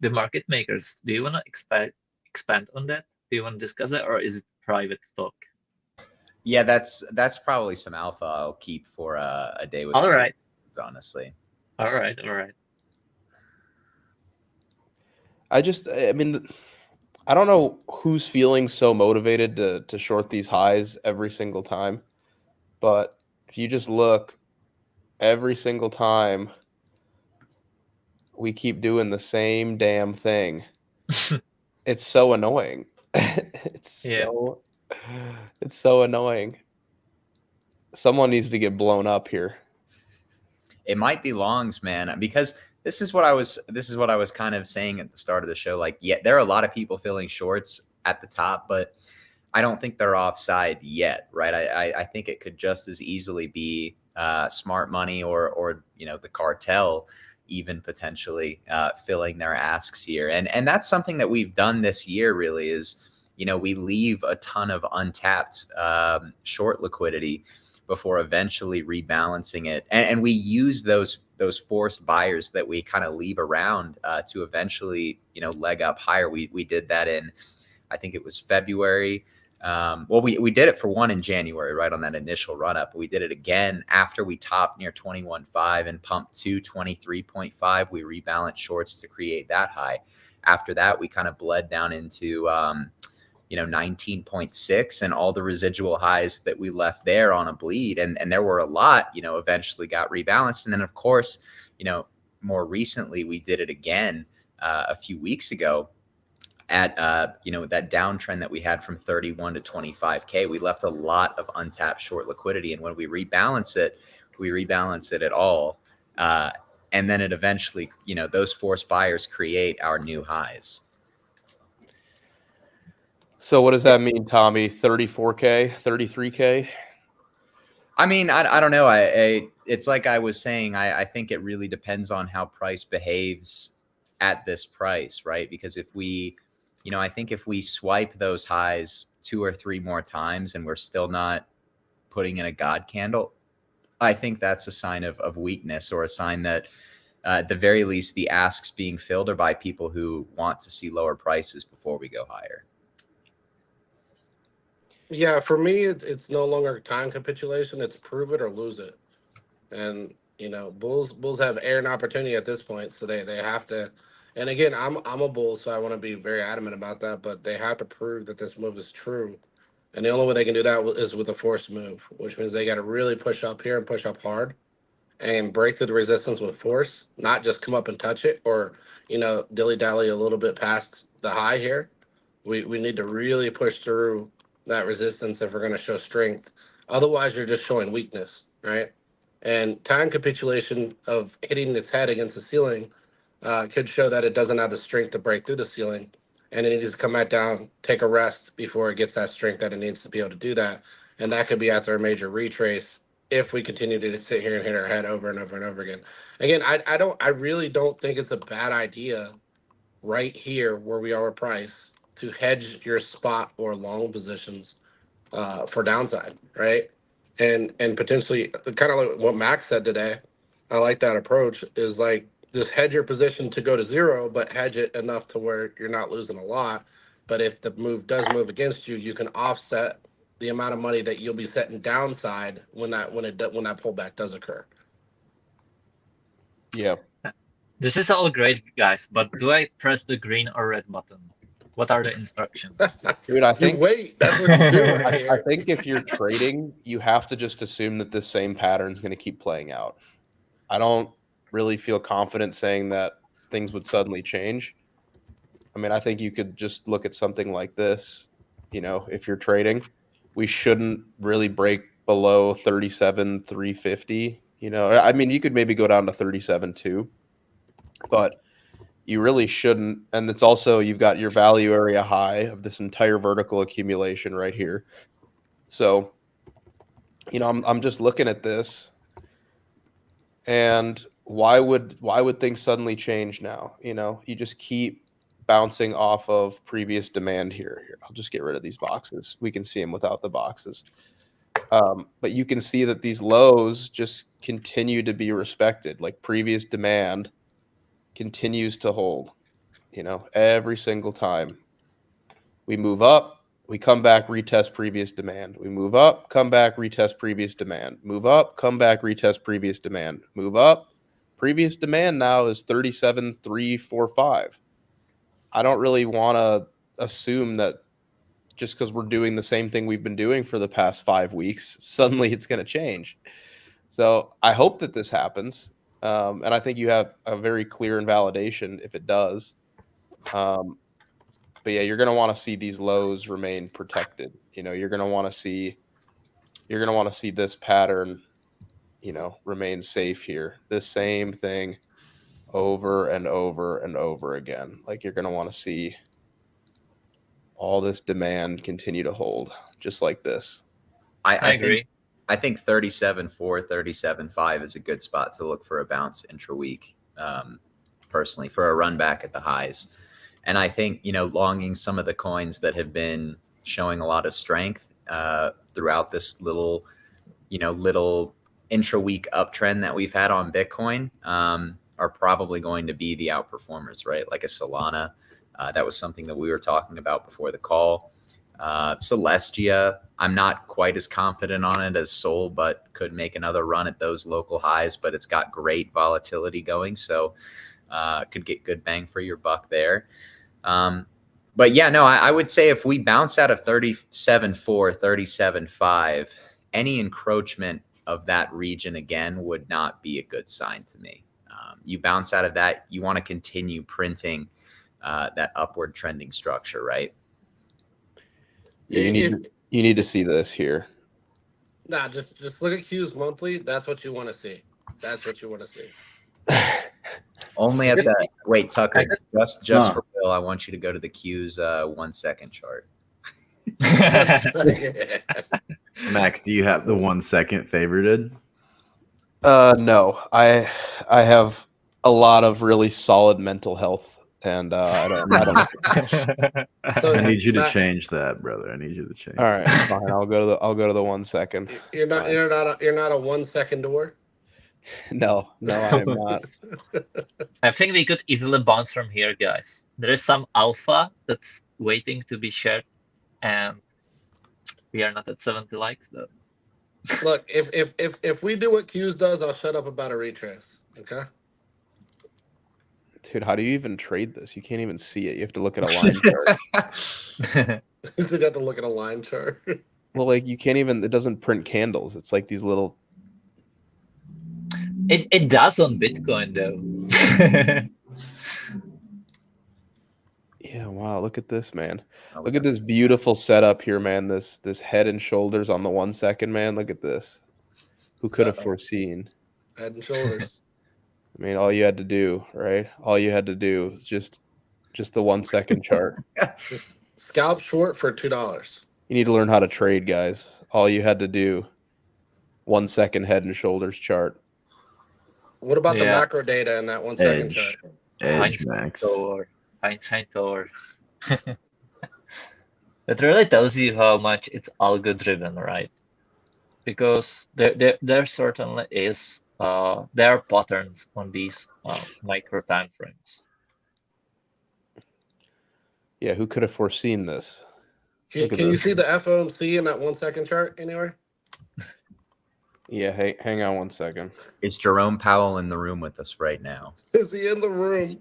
market makers. Do you want to expand on that? Do you want to discuss it, or is it private talk? Yeah, that's probably some alpha I'll keep for a day with. All right. Honestly. All right. I mean, I don't know who's feeling so motivated to short these highs every single time, but if you just look, every single time we keep doing the same damn thing. It's so annoying. It's so annoying. Someone needs to get blown up here. It might be longs, man, because this is what I was kind of saying at the start of the show. Like, yeah, there are a lot of people feeling shorts at the top, but I don't think they're offside yet, right? I think it could just as easily be smart money or the cartel even potentially filling their asks here, and that's something that we've done this year. Really, is we leave a ton of untapped short liquidity before eventually rebalancing it, and we use those forced buyers that we kind of leave around to eventually leg up higher. We did that in, I think it was February. Well, we did it for one in January, right on that initial run up. We did it again after we topped near 21.5 and pumped to 23.5. We rebalanced shorts to create that high. After that, we kind of bled down into 19.6, and all the residual highs that we left there on a bleed. And there were a lot, eventually got rebalanced. And then, of course, more recently, we did it again a few weeks ago at that downtrend that we had from 31 to 25K. We left a lot of untapped short liquidity, and when we rebalance it at all, and then it eventually, those forced buyers create our new highs. So what does that mean, Tommy? 34K, 33K? I mean, I don't know. It's like I was saying, I think it really depends on how price behaves at this price, right? Because if we, I think if we swipe those highs 2 or 3 more times and we're still not putting in a God candle, I think that's a sign of weakness, or a sign that at the very least the asks being filled are by people who want to see lower prices before we go higher. Yeah, for me, it's no longer time capitulation. It's prove it or lose it. And bulls have air and opportunity at this point, so they have to. And again, I'm a bull, so I want to be very adamant about that. But they have to prove that this move is true, and the only way they can do that is with a forced move, which means they got to really push up here and push up hard, and break through the resistance with force, not just come up and touch it or dilly dally a little bit past the high here. We need to really push through that resistance if we're going to show strength. Otherwise, you're just showing weakness, right? And time capitulation of hitting its head against the ceiling could show that it doesn't have the strength to break through the ceiling, and it needs to come back down, take a rest before it gets that strength that it needs to be able to do that. And that could be after a major retrace if we continue to sit here and hit our head over and over and over again. Again, I really don't think it's a bad idea right here where we are price to hedge your spot or long positions for downside, right? And potentially kind of like what Max said today. I like that approach. Is like just hedge your position to go to zero, but hedge it enough to where you're not losing a lot. But if the move does move against you, you can offset the amount of money that you'll be setting downside when that pullback does occur. Yeah. This is all great, guys, but do I press the green or red button? What are the instructions? Dude, I think you wait. That's what you do right here. I think if you're trading, you have to just assume that this same pattern is going to keep playing out. I don't really feel confident saying that things would suddenly change. I mean, I think you could just look at something like this. If you're trading, we shouldn't really break below 37,350. I mean, you could maybe go down to 37.2, but you really shouldn't. And it's also, you've got your value area high of this entire vertical accumulation right here. So, I'm just looking at this, and why would things suddenly change now? You just keep bouncing off of previous demand here. I'll just get rid of these boxes. We can see them without the boxes. But you can see that these lows just continue to be respected. Like, previous demand continues to hold, every single time. We move up, we come back, retest previous demand. We move up, come back, retest previous demand. Move up, come back, retest previous demand. Move up. Previous demand now is 37,345. I don't really want to assume that just because we're doing the same thing we've been doing for the past 5 weeks, suddenly it's going to change. So I hope that this happens. And I think you have a very clear invalidation if it does. But yeah, you're going to want to see these lows remain protected. You're going to want to see this pattern, remain safe here. This same thing over and over and over again. Like, you're going to want to see all this demand continue to hold just like this. I agree. I think 37.4, 37.5 is a good spot to look for a bounce intra-week, personally, for a run back at the highs. And I think, longing some of the coins that have been showing a lot of strength throughout this little intra-week uptrend that we've had on Bitcoin are probably going to be the outperformers, right? Like a Solana. That was something that we were talking about before the call. Celestia, I'm not quite as confident on it as Sol, but could make another run at those local highs, but it's got great volatility going. So could get good bang for your buck there. But yeah, no, I would say if we bounce out of 37.4, 37.5, any encroachment of that region again would not be a good sign to me. You bounce out of that, you want to continue printing that upward trending structure, right? Yeah, you need to see this here. Nah, just look at Q's monthly. That's what you want to see. That's what you want to see. Only at the wait, Tucker. Just for Bill, I want you to go to the Q's 1 second chart. Max, do you have the 1 second favorited? No, I have a lot of really solid mental health, and I don't. I need you to change that, brother. I need you to change. All right, fine. I'll go to the 1 second. You're not a 1 second door. No, I am not. I think we could easily bounce from here, guys. There is some alpha that's waiting to be shared, and we are not at 70 likes though. Look, if we do what Q's does, I'll shut up about a retrace. Okay. Dude, how do you even trade this? You can't even see it. You have to look at a line chart. You still got to look at a line chart. Well, like you can't even. It doesn't print candles. It's like these little. It does on Bitcoin though. Yeah, wow, look at this, man. Look at this beautiful setup here, man. This head and shoulders on the 1 second, man. Look at this. Who could have foreseen? Head and shoulders. I mean, all you had to do, right? All you had to do is just the 1 second chart. Just scalp short for $2. You need to learn how to trade, guys. All you had to do, 1 second head and shoulders chart. What about the macro data in that 1 second chart? Edge, Max. Hindsight or it really tells you how much it's algo driven, right? Because there certainly is there are patterns on these micro time frames. Yeah, who could have foreseen this? Can you see the FOMC in that 1 second chart anywhere? Yeah, hang on 1 second. Is Jerome Powell in the room with us right now? Is he in the room?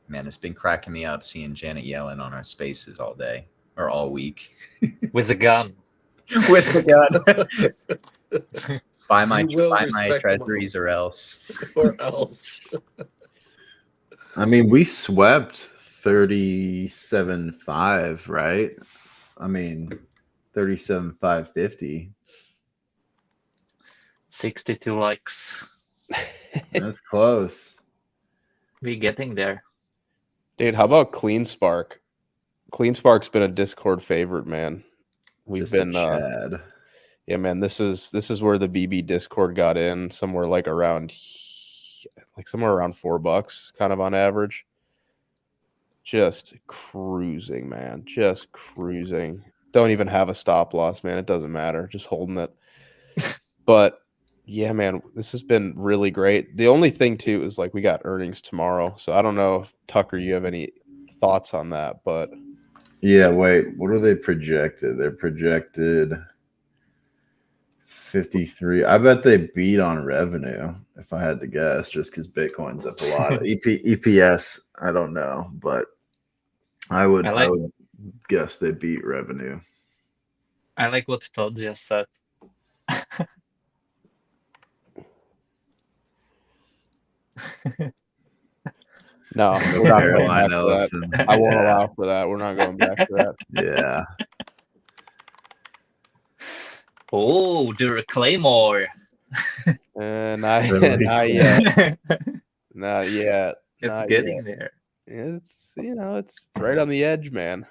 Man, it's been cracking me up seeing Janet Yellen on our spaces all day or all week. With a gun. With the gun. buy my treasuries or else. Or else. I mean, we swept 37.5, right? I mean, 37.550. 62 likes. That's close. We're getting there. Dude, how about Clean Spark? Clean Spark's been a Discord favorite, man. We've Just been Chad. Yeah, man, this is where the BB Discord got in, somewhere around $4 kind of on average. Just cruising, man. Just cruising. Don't even have a stop loss, man. It doesn't matter. Just holding it. But yeah, man, this has been really great. The only thing too is we got earnings tomorrow. So I don't know if Tucker, you have any thoughts on that, but yeah, wait, what are they projected? They're projected 53. I bet they beat on revenue if I had to guess, just because Bitcoin's up a lot. EPS, I don't know, but I would guess they beat revenue. I like what Todd just said. no, we're not going back for that. I won't allow for that. We're not going back for that. Yeah. Oh, the Claymore. Not Really? yet. Not yet. It's Not getting yet. there. It's it's right on the edge, man.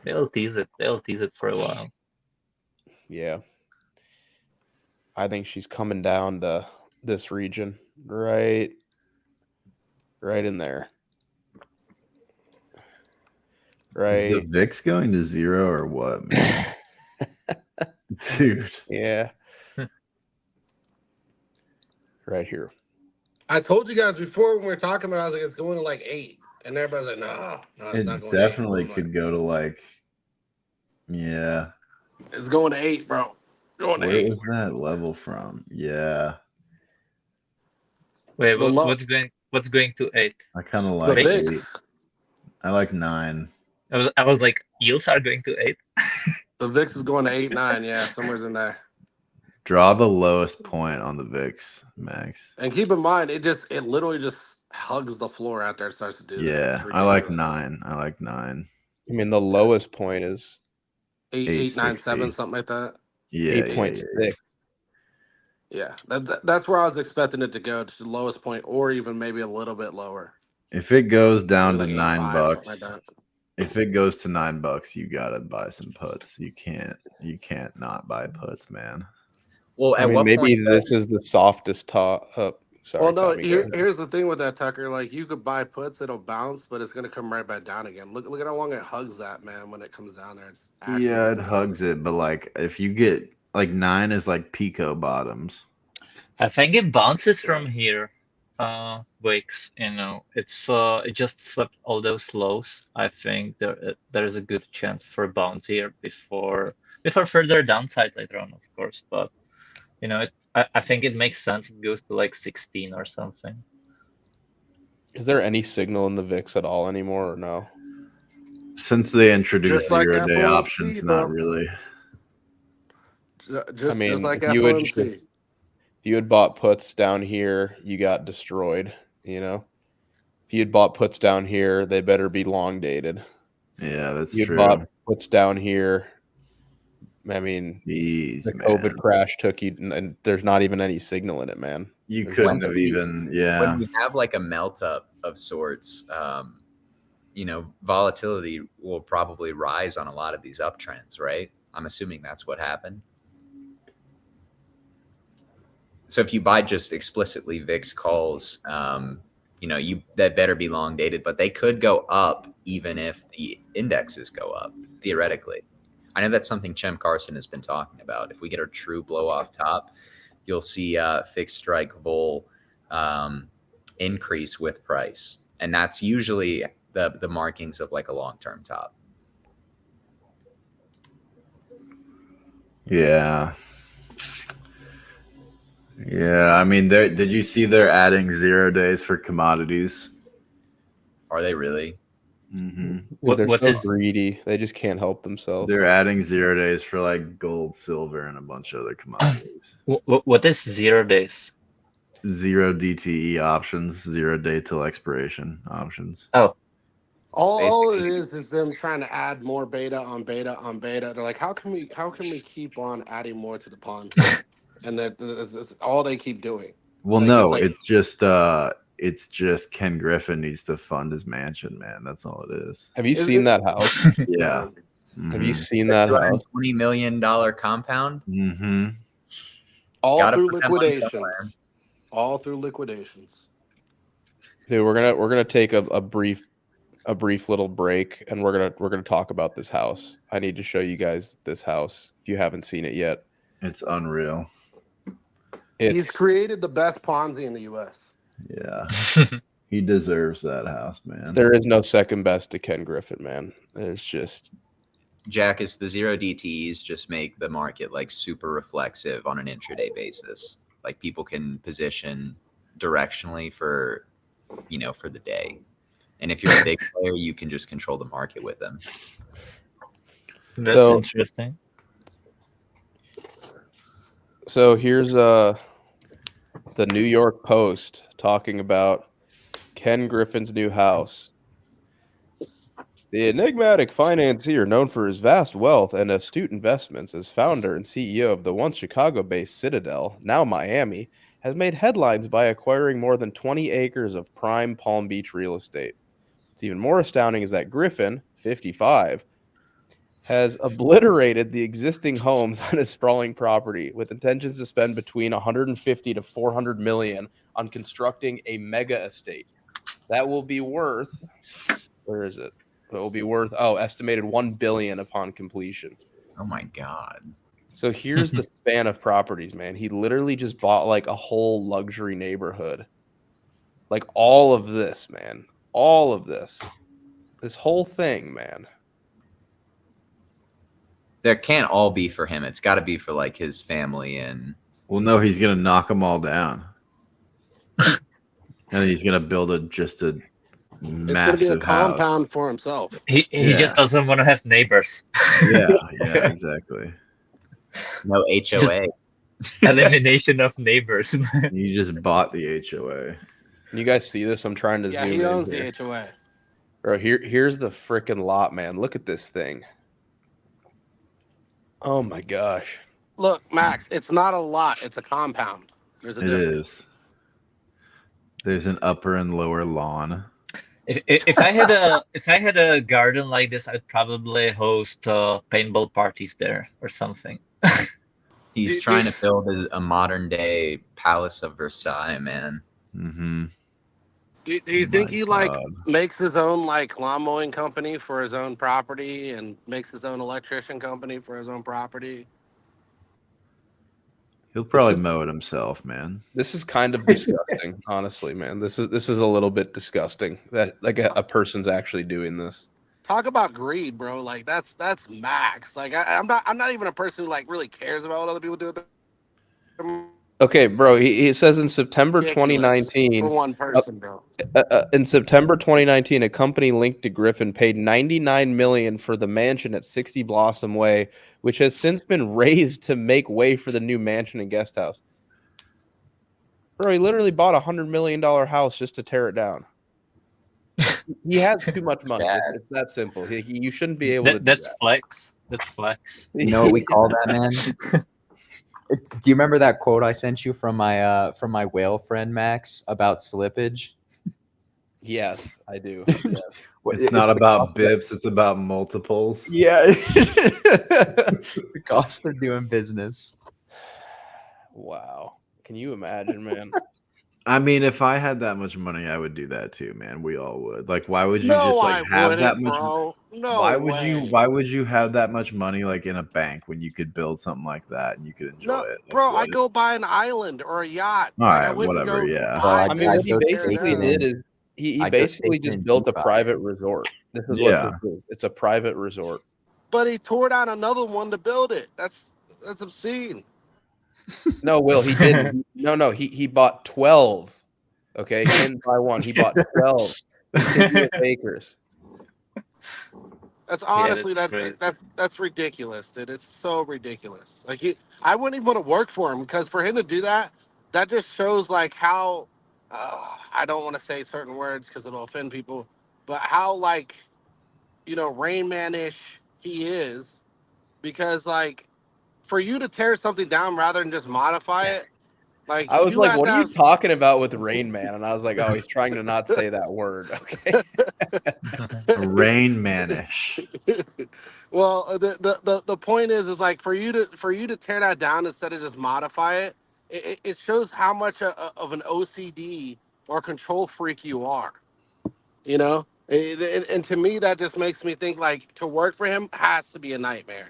They'll tease it. They'll tease it for a while. Yeah. I think she's coming down to this region. Right in there. Right. Is the VIX going to zero or what, man? Dude. Yeah. Right here. I told you guys before when we were talking about it, I was like, it's going to like 8. And everybody's like, no, it's not It going definitely to 8. could go to like, yeah. It's going to 8, bro. Going to Where 8. was that level from? Yeah. Wait, The low, what's going to 8? I kind of the like VIX? 8. VIX. I like 9. I was like, yields are going to 8. The VIX is going to 8, 9. Yeah, somewhere in there. Draw the lowest point on the VIX, Max. And keep in mind, it literally just hugs the floor after it starts to do that. Yeah, It's I like ridiculous. 9. I like 9. I mean, the lowest point is 8.97, something like that. Yeah, 8.6. Yeah, that's where I was expecting it to go, to the lowest point, or even maybe a little bit lower. If it goes down to Maybe $9, 8.5, something like that. if it goes to $9, you gotta buy some puts. You can't not buy puts, man. Well, I at mean, what maybe point? this is the softest top. Sorry, Well, no. Tommy, go ahead. Here's the thing with that, Tucker. Like, you could buy puts, it'll bounce, but it's gonna come right back down again. Look at how long it hugs that, man. When it comes down there, it's actually Yeah, it disgusting. hugs it, but like if you get like 9 is like Pico bottoms. I think it bounces from here. Wicks, it just swept all those lows. I think there's a good chance for a bounce here before further downside later on, of course. But I think it makes sense. It goes to like 16 or something. Is there any signal in the VIX at all anymore, or no? Since they introduced Just like 0-day FOMC, options, bro. not really. Just like if you FOMC. if you had bought puts down here, you got destroyed. If you had bought puts down here, they better be long dated. Yeah, that's You true. bought puts down here. I mean, Jeez, the man. COVID crash took you, and there's not even any signal in it, man. You There's couldn't no- have even, yeah. When we have like a melt up of sorts, volatility will probably rise on a lot of these uptrends, right? I'm assuming that's what happened. So if you buy just explicitly VIX calls, that better be long dated, but they could go up even if the indexes go up, theoretically. I know that's something Chem Carson has been talking about. If we get a true blow off top, you'll see fixed strike vol increase with price. And that's usually the markings of like a long-term top. Yeah. Yeah, I mean, did you see they're adding 0 days for commodities? Are they really? Mm-hmm. They're What so is greedy. They just can't help themselves. They're adding 0 days for like gold, silver, and a bunch of other commodities. what is 0 days? 0 DTE options, 0 day till expiration options. Oh, All it is them trying to add more beta on beta on beta. They're like, how can we keep on adding more to the pond? And that's all they keep doing. Well, Like, no, it's it's just Ken Griffin needs to fund his mansion, man. That's all it is. Have you seen that house? Yeah. Have you Mhm. seen that house? $220 million compound. Mhm. all Gotta through put that money somewhere. liquidations. All through liquidations. Dude, we're gonna take a brief little break, and we're gonna talk about this house. I need to show you guys this house if you haven't seen it yet. It's unreal. He's created the best Ponzi in the U.S. Yeah. He deserves that house, man. There is no second best to Ken Griffin, man. It's just Jack, is the 0 DTEs just make the market like super reflexive on an intraday basis. Like people can position directionally for the day. And if you're a big player, you can just control the market with them. that's interesting. So here's the New York Post talking about Ken Griffin's new house. The enigmatic financier, known for his vast wealth and astute investments as founder and CEO of the once Chicago-based Citadel, now Miami, has made headlines by acquiring more than 20 acres of prime Palm Beach real estate. What's even more astounding is that Griffin, 55, has obliterated the existing homes on his sprawling property with intentions to spend between 150 to 400 million on constructing a mega estate. That will be worth, where is it? It will be worth, estimated 1 billion upon completion. Oh my God. So here's the span of properties, man. He literally just bought like a whole luxury neighborhood. Like all of this, man. All of this. This whole thing, man. There can't all be for him. It's got to be for like his family and. Well, no, he's gonna knock them all down, and he's gonna build just a It's massive gonna be a house. compound for himself. He just doesn't want to have neighbors. Yeah, exactly. No HOA. Elimination of neighbors. You just bought the HOA. Can you guys see this? I'm trying to zoom in. He owns here. the HOA. Bro, here's the freaking lot, man. Look at this thing. Oh my gosh. Look, Max, it's not a lot. It's a compound. There's a It difference. is. There's an upper and lower lawn. If I had a garden like this, I'd probably host paintball parties there or something. He's trying to build a modern day Palace of Versailles, man. Mm-hmm. Do you think he makes his own like lawn mowing company for his own property and makes his own electrician company for his own property? He'll probably mow it himself, man. This is kind of disgusting, honestly, man. This is a little bit disgusting that like a person's actually doing this. Talk about greed, bro. Like that's Max. Like I'm not even a person who like really cares about what other people do with them. Okay, bro. He says in September 2019, for one person, bro. In September 2019, a company linked to Griffin paid $99 million for the mansion at 60 Blossom Way, which has since been raised to make way for the new mansion and guest house. Bro, he literally bought $100 million house just to tear it down. He has too much money. It's that simple. You shouldn't be able to. That's flex. That's flex. You know what we call that, man? Do you remember that quote I sent you from my whale friend Max about slippage? Yes, I do. Yes. It's not about bips, it's about multiples. Yeah. The cost of doing business. Wow. Can you imagine, man? I mean, if I had that much money, I would do that too, man. We all would. Like, why would you just like have that much? Bro. No. Why would you have that much money like in a bank when you could build something like that and you could enjoy it? Like, bro, I go buy an island or a yacht. All right, whatever. Yeah. I mean, what he basically did is he basically just built a private resort. This is what this is. It's a private resort. But he tore down another one to build it. That's obscene. No, Will, he didn't. No, he bought 12. Okay, he didn't buy one. He bought 12 contiguous acres. That's honestly that's ridiculous, dude. It's so ridiculous. Like I wouldn't even want to work for him because for him to do that, that just shows like how I don't want to say certain words because it'll offend people, but how like Rain Man-ish he is, because like for you to tear something down rather than just modify it, like I was like, what are you talking about with Rain Man? And I was like, oh, he's trying to not say that word. Okay. Rain Man-ish. Well, the point is like for you to tear that down instead of just modify it, it shows how much of an OCD or control freak you are. And to me that just makes me think like to work for him has to be a nightmare.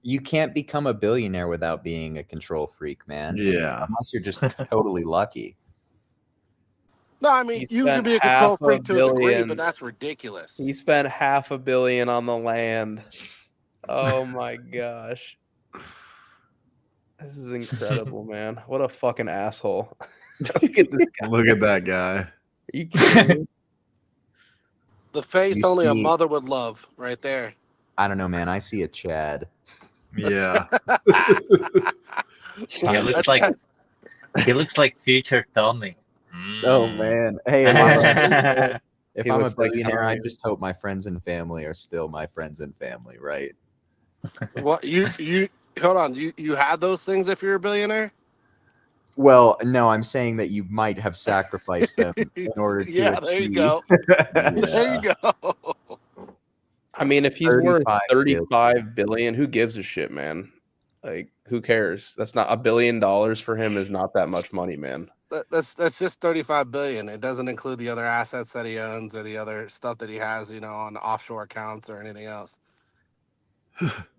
You can't become a billionaire without being a control freak, man. Yeah. Unless you're just totally lucky. No, I mean, you can be a control freak to a degree, but that's ridiculous. He spent $500 million on the land. Oh my gosh. This is incredible, man. What a fucking asshole. Look at this guy. Look at that guy. Are you kidding me? The face only a mother would love right there. I don't know, man. I see a Chad. Yeah. He looks like future Tommy. Oh man. Hey, If He I'm a looks like billionaire, I Kanye. just hope my friends and family are still my friends and family, right? What you hold on? You had those things if you're a billionaire? Well, no, I'm saying that you might have sacrificed them in order to Yeah, there you achieve go. There you go. I mean, if he's worth 35 billion. 35 billion, who gives a shit, man? Like, who cares? That's not $1 billion for him is not that much money, man. That's just 35 billion. It doesn't include the other assets that he owns or the other stuff that he has, on offshore accounts or anything else.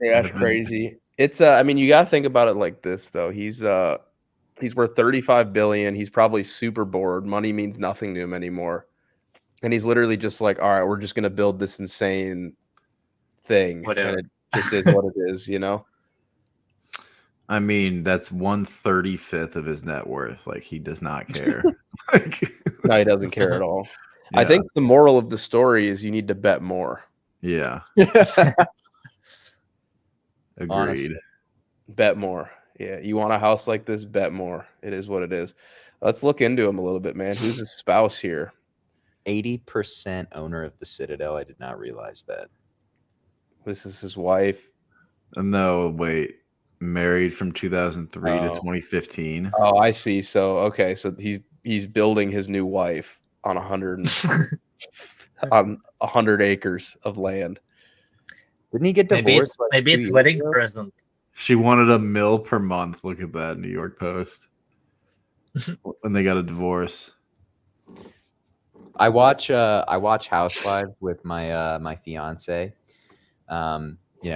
Yeah, that's crazy. It's I mean, you got to think about it like this though. He's worth 35 billion. He's probably super bored. Money means nothing to him anymore. And he's literally just like, all right, we're just going to build this insane thing. Whatever. And it just is what it is, you know? I mean, that's 1/35 of his net worth. Like, he does not care. No, he doesn't care at all. Yeah. I think the moral of the story is you need to bet more. Yeah. Agreed. Honestly. Bet more. Yeah. You want a house like this? Bet more. It is what it is. Let's look into him a little bit, man. Who's his spouse here? 80% owner of the Citadel. I did not realize that. This is his wife. No, wait. Married from 2003 to 2015. Oh, I see. So okay, so he's building his new wife on 100 acres of land. Didn't he get divorced? Maybe it's wedding present. She wanted $1 million per month. Look at that, New York Post. When they got a divorce. I watch Housewives with my my fiance.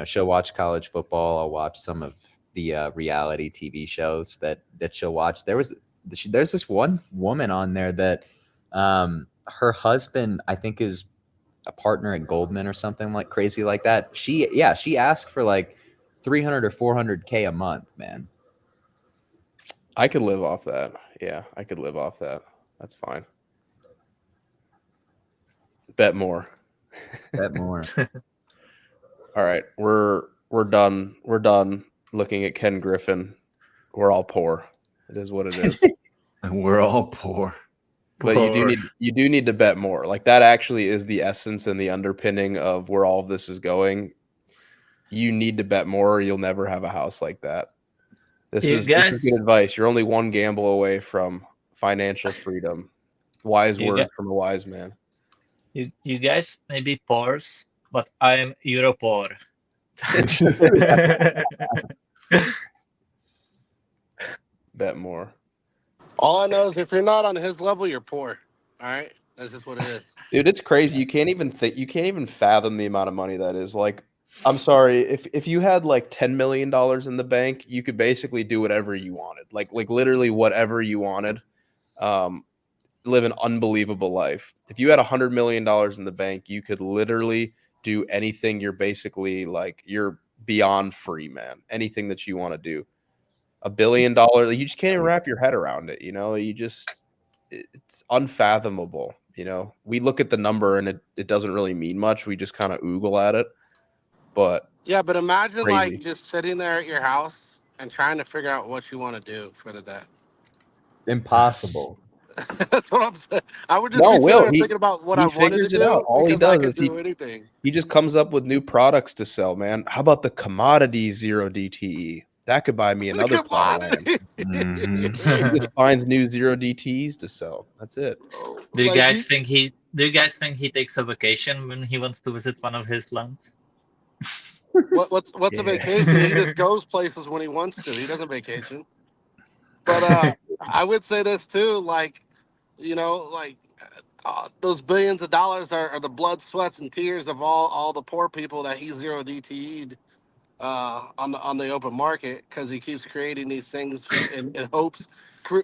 She'll watch college football. I'll watch some of the reality TV shows that she'll watch. There's this one woman on there that her husband, I think, is a partner at Goldman or something like crazy like that. She asked for like 300 or 400K a month, man. I could live off that. Yeah, I could live off that. That's fine. Bet more. Bet more. All right, we're done. We're done looking at Ken Griffin. We're all poor. It is what it is. And we're all poor. But you do need to bet more. Like, that actually is the essence and the underpinning of where all of this is going. You need to bet more, or you'll never have a house like that. This is good advice. You're only one gamble away from financial freedom. Wise word from a wise man. You guys may be poors, but I'm Euro poor. Bet more. All I know is if you're not on his level, you're poor. All right, that's just what it is. Dude, it's crazy. You can't even fathom the amount of money that is. Like, I'm sorry, if you had like $10 million in the bank, you could basically do whatever you wanted. Like literally whatever you wanted. Live an unbelievable life. If you had $100 million in the bank, you could literally do anything. You're basically like, you're beyond free, man. Anything that you want to do. $1 billion, you just can't even wrap your head around it. It's unfathomable. We look at the number and it doesn't really mean much. We just kind of oogle at it. But yeah, but imagine crazy. like just sitting there at your house and trying to figure out what you want to do for the day. Impossible. That's what I'm saying. I would just be sitting there thinking about what I wanted to do. All he does is anything. He just comes up with new products to sell, man. How about the commodity 0 DTE? That could buy me another plot of land. Mm-hmm. He just finds new 0 DTEs to sell. That's it. Do you guys think he takes a vacation when he wants to visit one of his lands? What's a vacation? He just goes places when he wants to. He doesn't vacation. But I would say this too, those billions of dollars are the blood, sweats, and tears of all the poor people that he 0 DTE'd on the open market, because he keeps creating these things in hopes,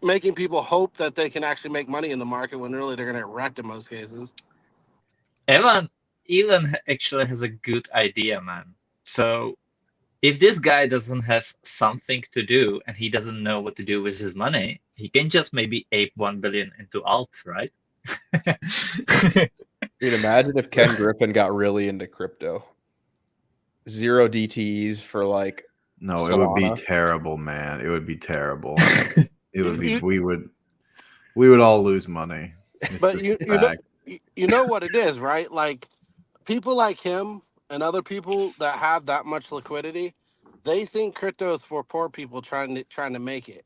making people hope that they can actually make money in the market when really they're going to get wrecked in most cases. Elon actually has a good idea, man. So if this guy doesn't have something to do and he doesn't know what to do with his money, he can just maybe ape 1 billion into alts, right? Dude, imagine if Ken Griffin got really into crypto. 0 DTEs for like Solana. It would be terrible, man. It would be terrible. It would be we would all lose money. But you know what it is, right? Like people like him and other people that have that much liquidity, they think crypto is for poor people trying to make it,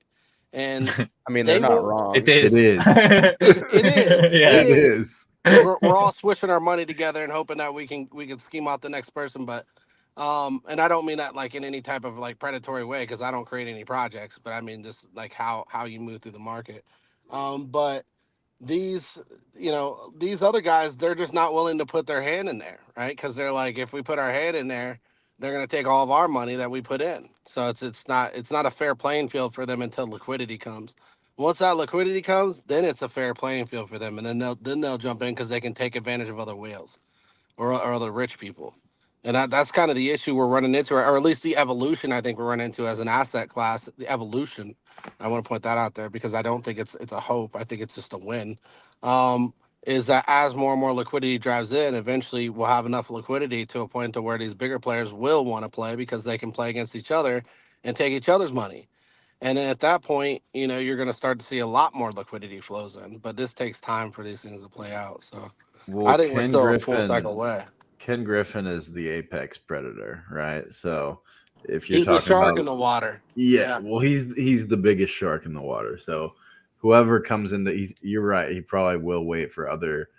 and I mean, they're they not won't. It wrong. It is. is. It is. It Yeah. It is. is. We're all swishing our money together and hoping that we can scheme out the next person, but and I don't mean that like in any type of like predatory way because I don't create any projects, but I mean just like how you move through the market. But these these other guys, they're just not willing to put their hand in there, right? Because they're like, if we put our hand in there, they're going to take all of our money that we put in. So it's not a fair playing field for them until liquidity comes. Once that liquidity comes, then it's a fair playing field for them, and then they'll jump in because they can take advantage of other whales or other rich people. And that's kind of the issue we're running into, or at least the evolution I think we're running into as an asset class. The evolution, I want to point that out there because I don't think it's a hope. I think it's just a win. Is that as more and more liquidity drives in, eventually we'll have enough liquidity to a point to where these bigger players will want to play because they can play against each other and take each other's money. And then at that point, you're going to start to see a lot more liquidity flows in. But this takes time for these things to play out. So Well, I think we're still a full cycle way. Ken Griffin is the apex predator, right? So if you're He's the talking shark about, in the water. yeah, Yeah. well, he's the biggest shark in the water. So whoever comes in, you're right. He probably will wait for other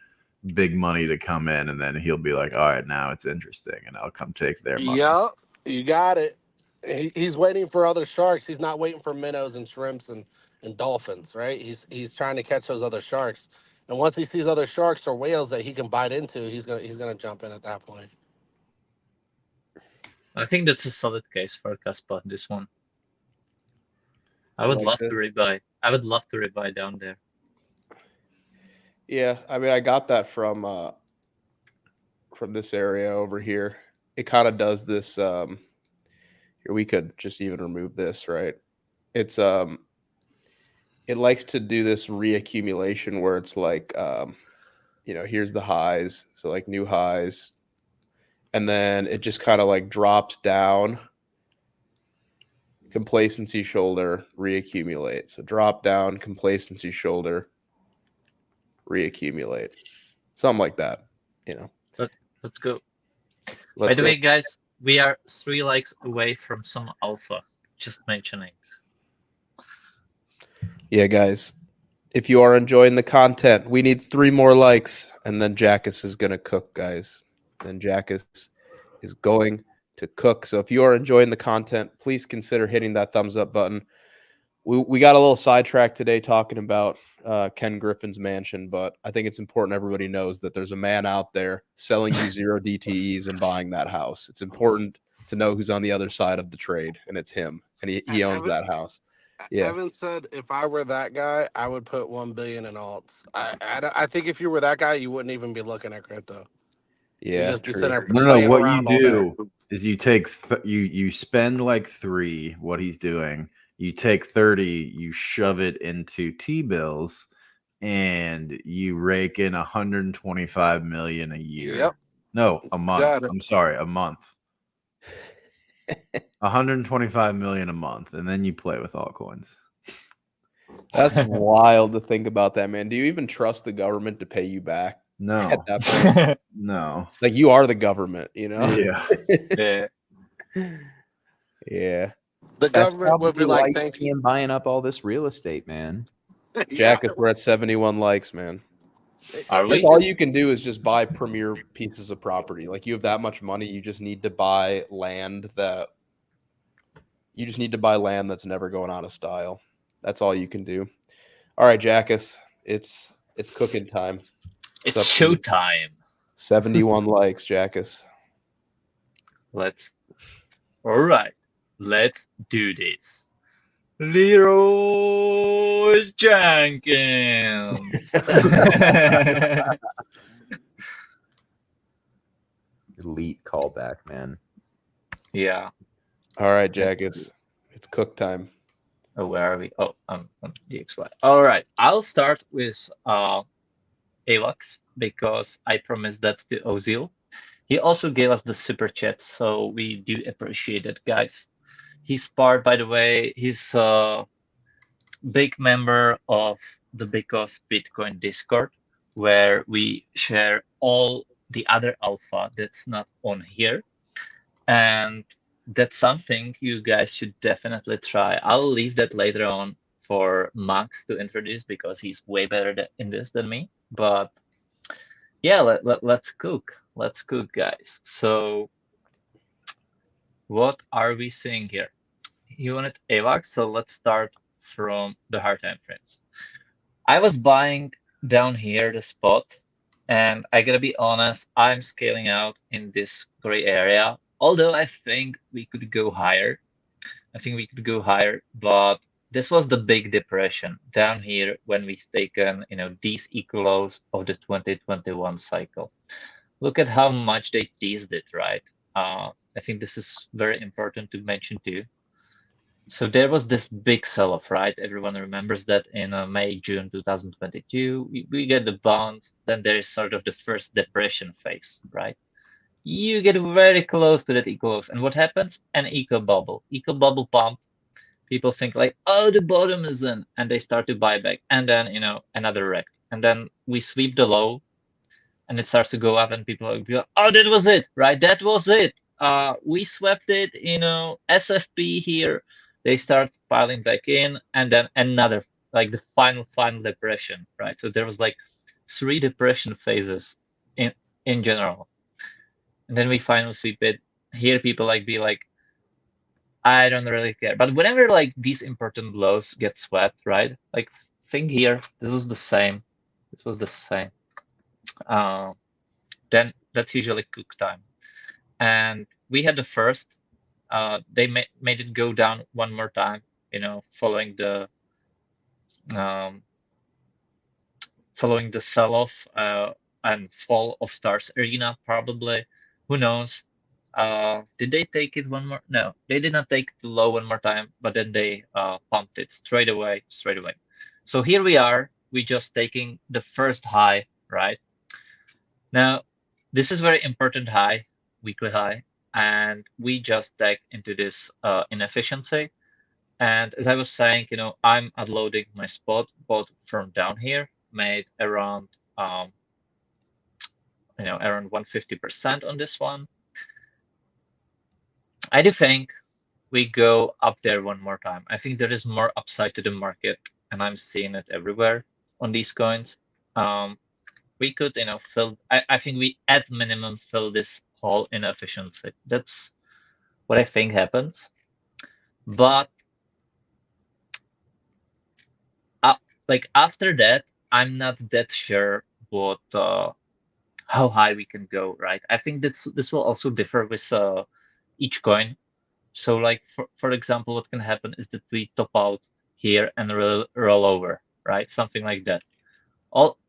big money to come in, and then he'll be like, all right, now it's interesting, and I'll come take their money. Yep. You got it. He's waiting for other sharks. He's not waiting for minnows and shrimps and dolphins, right? He's trying to catch those other sharks. And once he sees other sharks or whales that he can bite into, he's gonna jump in at that point. I think that's a solid case for Caspar, this one. I I would like love this. to rebuy. I would love to rebuy down there. Yeah, I mean, I got that from this area over here. It kind of does this. Here, we could just even remove this, right? It's it likes to do this reaccumulation where it's like, here's the highs, so like new highs, and then it just kind of like dropped down. Complacency shoulder, reaccumulate. So drop down, complacency shoulder, reaccumulate. Something like that, Let's go. Let's By the go. way, guys, we are 3 likes away from some alpha. Just mentioning. Yeah, guys, if you are enjoying the content, we need 3 more likes, and then Jackus is going to cook, guys. And Jackus is going to cook. So if you are enjoying the content, please consider hitting that thumbs up button. We got a little sidetracked today talking about Ken Griffin's mansion, but I think it's important everybody knows that there's a man out there selling you 0 DTEs and buying that house. It's important to know who's on the other side of the trade, and it's him, and he owns that house. Yeah. Evan said, if I were that guy, I would put 1 billion in alts. I think if you were that guy, you wouldn't even be looking at crypto. Yeah, You'd just be true. sitting there No, playing what you around all day. do is you take you spend like 3, what he's doing. You take 30, you shove it into T-bills, and you rake in 125 million a year. Yep. No, a month. Got it. I'm sorry, a month. 125 million a month, and then you play with altcoins. That's wild to think about that, man. Do you even trust the government to pay you back? No, At that point? no. Like, you are the government, Yeah. Yeah. Yeah. The That's government would be probably like, why you thank see you. him buying up all this real estate, man. Yeah. Jack, if we're at 71 likes, man. Are Like, we? all you can do is just buy premier pieces of property. Like, you have that much money, you just need to buy land that's never going out of style. That's all you can do. All right, Jackus, it's cooking time. It's up to you. showtime. 71 likes, Jackus. All right. Let's do this. Leroy Jenkins. Elite callback, man. Yeah. All right, Jackus, it's cook time. Oh, where are we? Oh, I'm on DXY. All right. I'll start with AVAX because I promised that to Ozil. He also gave us the super chat, so we do appreciate it, guys. He's part, by the way, he's a big member of the Because Bitcoin Discord. where we share all the other alpha that's not on here. And that's something you guys should definitely try. I'll leave that later on for Max to introduce because he's way better in this than me. But yeah, let's cook. Let's cook, guys. So what are we seeing here? You wanted AVAX, so let's start from the hard time frames. I was buying down here the spot, and I gotta be honest, I'm scaling out in this gray area. Although I think we could go higher. I think we could go higher, but this was the big depression down here when we've taken, these equal lows of the 2021 cycle. Look at how much they teased it, right? I think this is very important to mention too. So there was this big sell-off, right? Everyone remembers that in May, June 2022, we get the bonds, then there is sort of the first depression phase, right? You get very close to that equals, and what happens? An eco bubble pump. People think like, oh, the bottom is in, and they start to buy back, and then another wreck, and then we sweep the low, and it starts to go up, and people are like, oh, that was it, right? That was it. We swept it, SFP here. They start piling back in, and then another, like the final depression, right? So there was like 3 depression phases in general. And then we finally sweep it. Here people be like, I don't really care. But whenever like these important lows get swept, right? Like think here, this was the same. This was the same. Then that's usually cook time. And we had the first. They made it go down one more time, following the sell-off and fall of Stars Arena, probably. Who knows? Did they take it one more? No, they did not take the low one more time, but then they pumped it straight away. So here we are. We just taking the first high, right? Now, this is very important high, weekly high, and we just take into this inefficiency. And as I was saying, I'm unloading my spot both from down here, made around around 150% on this one. I do think we go up there one more time. I think there is more upside to the market, and I'm seeing it everywhere on these coins. We could, fill. I think we at minimum fill this hole in efficiency. That's what I think happens. But like after that, I'm not that sure what how high we can go, right? I think this will also differ with each coin. So like for example, what can happen is that we top out here and roll over, right? Something like that.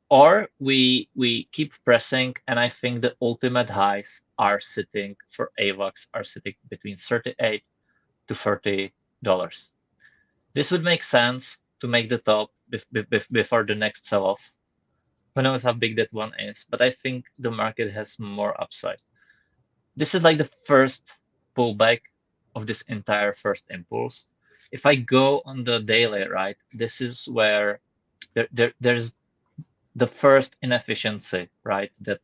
Or we keep pressing, and I think the ultimate highs are sitting for AVAX are sitting between $38 to $40. This would make sense to make the top before the next sell-off. Who knows how big that one is, but I think the market has more upside. This is like the first pullback of this entire first impulse. If I go on the daily, right, this is where there's the first inefficiency, right? That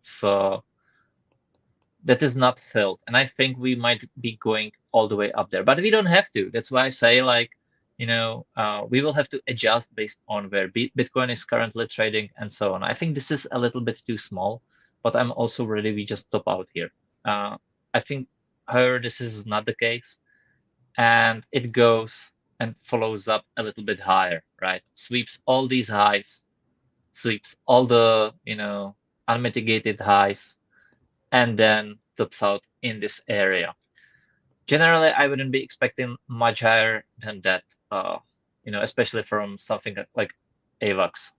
is not filled, and I think we might be going all the way up there, but we don't have to. That's why I say like, we will have to adjust based on where Bitcoin is currently trading and so on. I think this is a little bit too small, but I'm also ready. We just top out here. I think, however, this is not the case, and it goes and follows up a little bit higher, right? Sweeps all these highs, sweeps all the unmitigated highs, and then tops out in this area. Generally, I wouldn't be expecting much higher than that, especially from something like AVAX.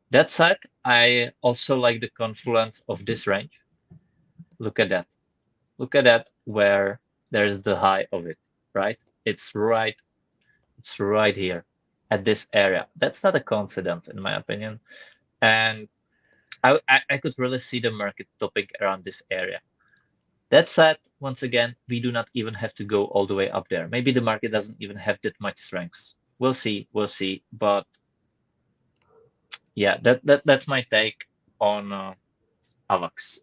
That said, I also like the confluence of this range. Look at that. Look at that, where there's the high of it, right? It's right here at this area. That's not a coincidence, in my opinion. And I could really see the market topping around this area. That said, once again, we do not even have to go all the way up there. Maybe the market doesn't even have that much strength. We'll see. But yeah, that's my take. on AVAX.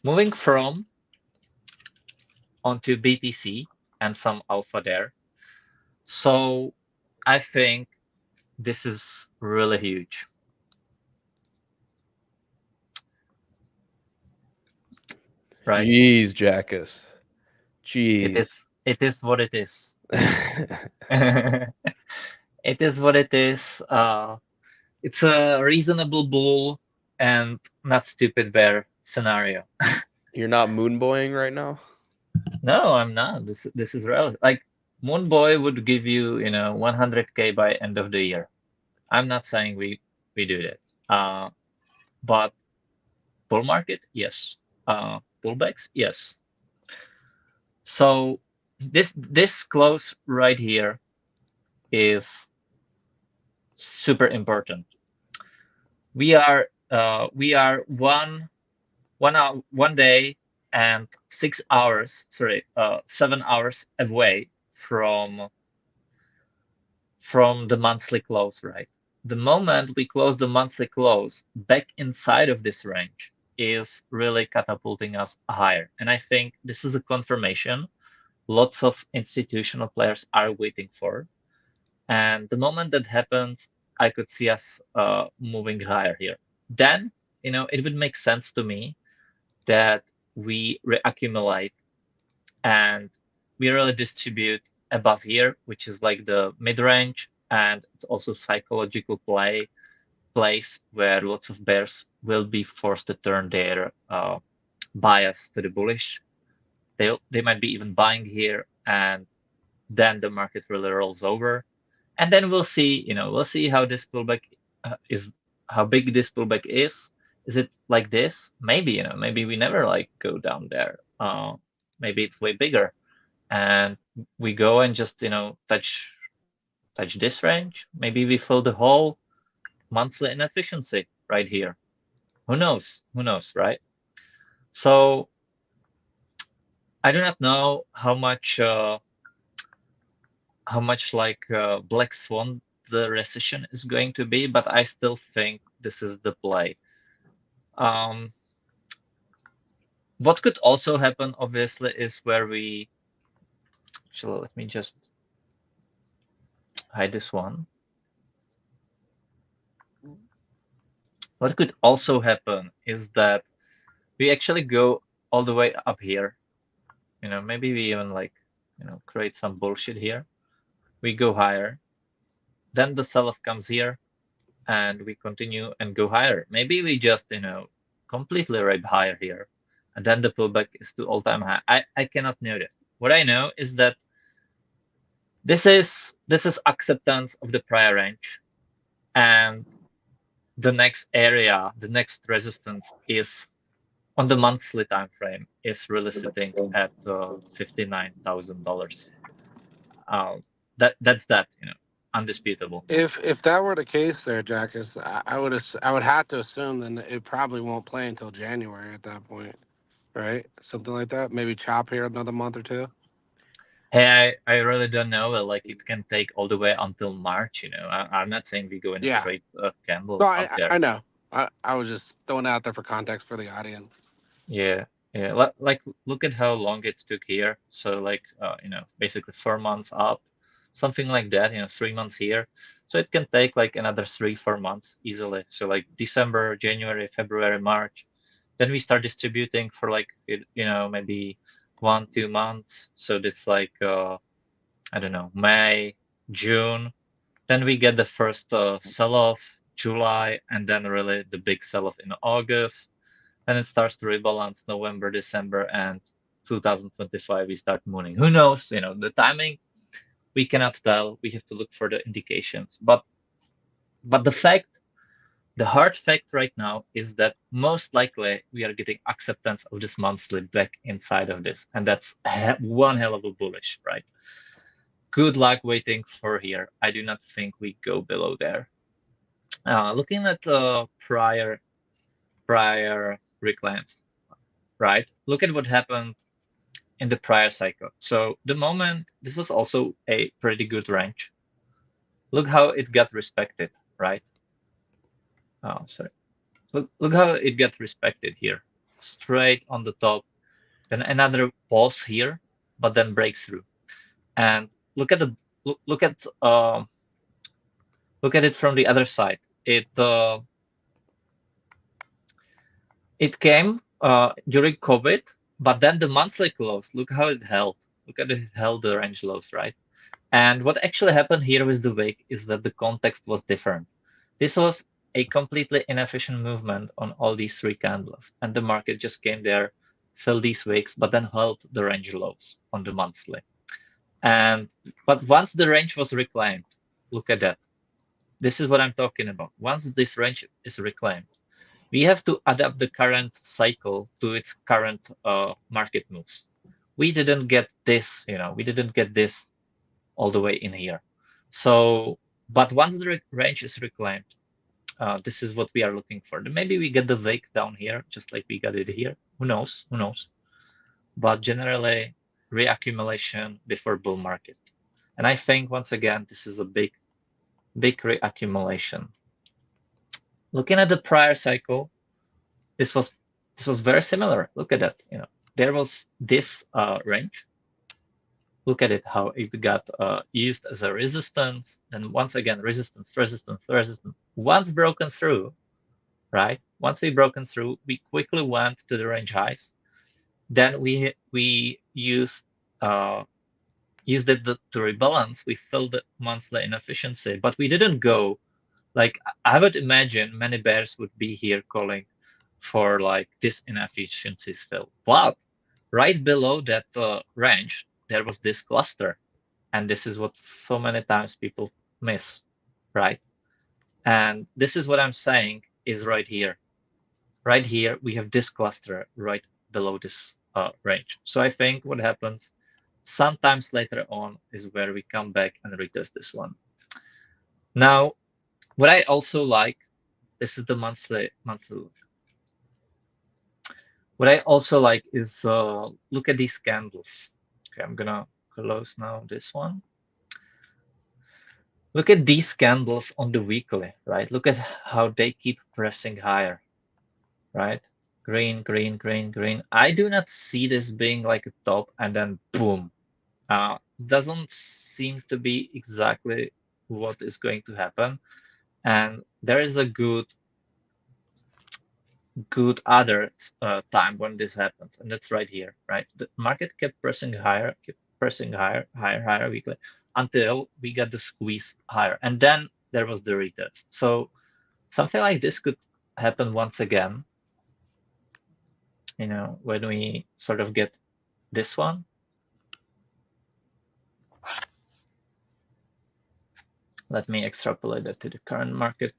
Moving onto BTC and some alpha there. So I think this is really huge. Right? Jeez, Jackus. Jeez. It is what it is. It is what it is. It's a reasonable bull and not stupid bear scenario. You're not moonboying right now? No, I'm not. This is relative. Like Moonboy would give you, 100K by end of the year. I'm not saying we do that. But bull market, yes. Pullbacks, yes. So this close right here is super important. We are 1 day and 6 hours, 7 hours away from the monthly close, right? The moment we close the monthly close back inside of this range is really catapulting us higher. And I think this is a confirmation lots of institutional players are waiting for. And the moment that happens, I could see us moving higher here. Then, it would make sense to me that we reaccumulate and we really distribute above here, which is like the mid-range, and it's also psychological place where lots of bears will be forced to turn their bias to the bullish. They might be even buying here, and then the market really rolls over, and then we'll see. We'll see how this pullback is, how big this pullback is. Is it like this? Maybe maybe we never go down there. Maybe it's way bigger, and we go and just touch this range. Maybe we fill the whole monthly inefficiency right here. Who knows? Who knows, right? So I do not know how much black swan the recession is going to be, but I still think this is the play. What could also happen, obviously, is where we actually, let me just hide this one. What could also happen is that we actually go all the way up here. Maybe we even create some bullshit here. We go higher. Then the sell-off comes here and we continue and go higher. Maybe we just, completely rip higher here. And then the pullback is to all-time high. I cannot know that. What I know is that this is acceptance of the prior range. And the next area, the next resistance is on the monthly time frame is really sitting at $59,000. That's undisputable. If that were the case, there, Jackus, I would have to assume then it probably won't play until January at that point, right? Something like that. Maybe chop here another month or two. Hey, I really don't know. It can take all the way until March. I'm not saying we go in a straight candle. No, up there. I know. I was just throwing it out there for context for the audience. Yeah. Look at how long it took here. So basically 4 months up, something like that. 3 months here. So it can take another 3-4 months easily. So December, January, February, March. Then we start distributing for maybe 1-2 months. So that's I don't know, May, June. Then we get the first sell-off, July, and then really the big sell-off in August. Then it starts to rebalance November, December, and 2025 we start mooning. Who knows? The timing we cannot tell. We have to look for the indications. But the hard fact right now is that most likely we are getting acceptance of this monthly back inside of this, and that's one hell of a bullish, right? Good luck waiting for here. I do not think we go below there. Looking at prior reclaims, right? Look at what happened in the prior cycle. So the moment, this was also a pretty good range. Look how it got respected, right? Oh, sorry. Look how it gets respected here. Straight on the top, then another pause here, but then breaks through. And look at it from the other side. It came during COVID, but then the monthly close, look how it held. Look at it held the range lows, right? And what actually happened here with the wick is that the context was different. This was a completely inefficient movement on all these three candles, and the market just came there, filled these wicks, but then held the range lows on the monthly. But once the range was reclaimed, look at that. This is what I'm talking about. Once this range is reclaimed, we have to adapt the current cycle to its current market moves. We didn't get this, we didn't get this all the way in here. So, but once the range is reclaimed, this is what we are looking for. Maybe we get the wick down here, just like we got it here. Who knows? Who knows? But generally, reaccumulation before bull market. And I think, once again, this is a big reaccumulation. Looking at the prior cycle, this was very similar. Look at that. There was this range. Look at it, how it got used as a resistance. And once again, resistance. Once broken through, right? Once we broken through, we quickly went to the range highs. Then we used it to rebalance. We filled the monthly inefficiency, but we didn't go. Like, I would imagine many bears would be here calling for like this inefficiencies fill. But right below that range, there was this cluster. And this is what so many times people miss, right? And this is what I'm saying is right here. Right here, we have this cluster right below this range. So I think what happens sometimes later on is where we come back and retest this one. Now, what I also like, this is the monthly look. What I also like is look at these candles. Okay, I'm gonna close now this one. Look at these candles on the weekly, right? Look at how they keep pressing higher, right? Green, green, green, green. I do not see this being like a top and then boom. Doesn't seem to be exactly what is going to happen. And there is a good other time when this happens, and that's right here, right? The market kept pressing higher, higher weekly until we got the squeeze higher, and then there was the retest. So something like this could happen once again, when we sort of get this one. Let me extrapolate that to the current market.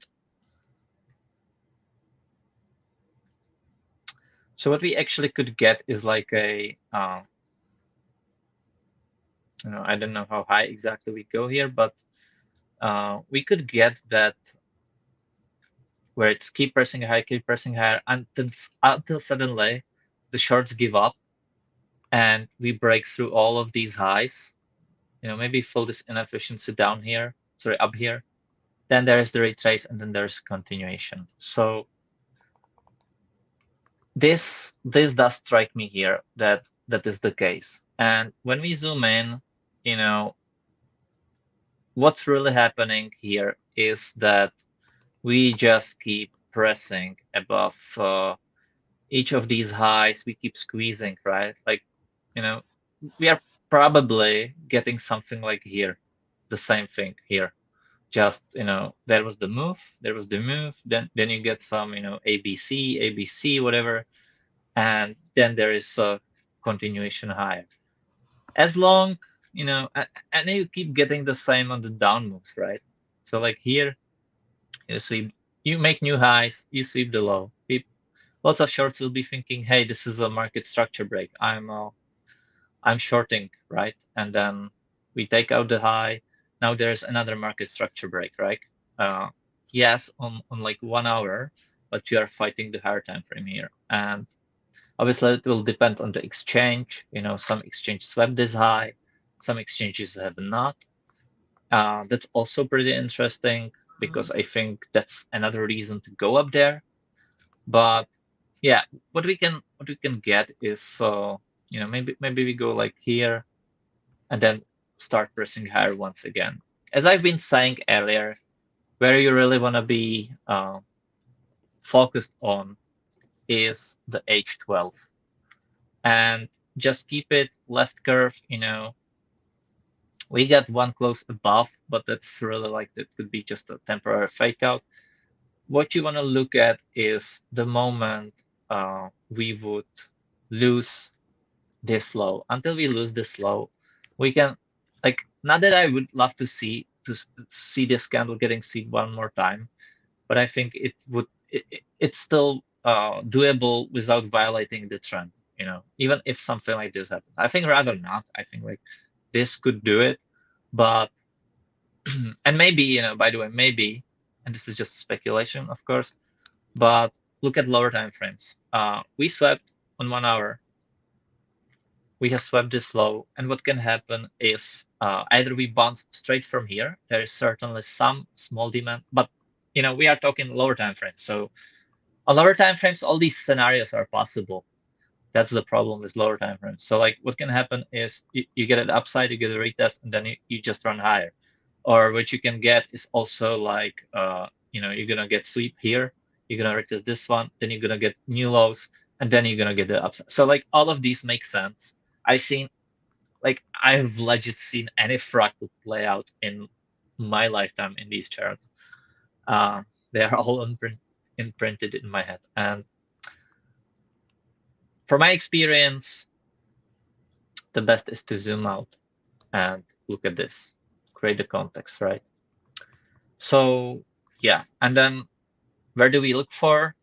So what we actually could get is like a, I don't know how high exactly we go here, but we could get that where it's keep pressing higher until suddenly the shorts give up and we break through all of these highs. Maybe fill this inefficiency down here, sorry, up here. Then there's the retrace, and then there's continuation. So this does strike me here that is the case. And when we zoom in, what's really happening here is that we just keep pressing above each of these highs. We keep squeezing, right? Like, we are probably getting something like here, the same thing here. Just, there was the move, then you get some, ABC, whatever, and then there is a continuation high. As long, and you keep getting the same on the down moves, right? So like here, you make new highs, you sweep the low. Lots of shorts will be thinking, hey, this is a market structure break. I'm shorting, right? And then we take out the high. Now there's another market structure break, right? Yes, on like 1 hour, but you are fighting the higher time frame here. And obviously it will depend on the exchange. Some exchange swept this high, some exchanges have not. That's also pretty interesting because I think that's another reason to go up there. But yeah, what we can get is maybe we go like here and then start pressing higher once again. As I've been saying earlier, where you really want to be focused on is the H12, and just keep it left curve. We got one close above, but that's really like that could be just a temporary fake out. What you want to look at is the moment we would lose this low. Until we lose this low, we can, like, not that I would love to see this candle getting seen one more time, but I think it's still doable without violating the trend. Even if something like this happens, I think rather not. I think like this could do it, but and maybe, by the way, maybe, and this is just speculation, of course, but look at lower time frames. We swept on 1 hour. We have swept this low, and what can happen is either we bounce straight from here. There is certainly some small demand, but we are talking lower time frames. So on lower time frames, all these scenarios are possible. That's the problem with lower time frames. So like what can happen is you get an upside, you get a retest, and then you just run higher. Or what you can get is also like you're gonna get sweep here, you're gonna retest this one, then you're gonna get new lows, and then you're gonna get the upside. So like all of these make sense. I've legit seen any fractal play out in my lifetime in these charts. They are all imprinted in my head. And from my experience, the best is to zoom out and look at this, create the context, right? So yeah, and then where do we look for?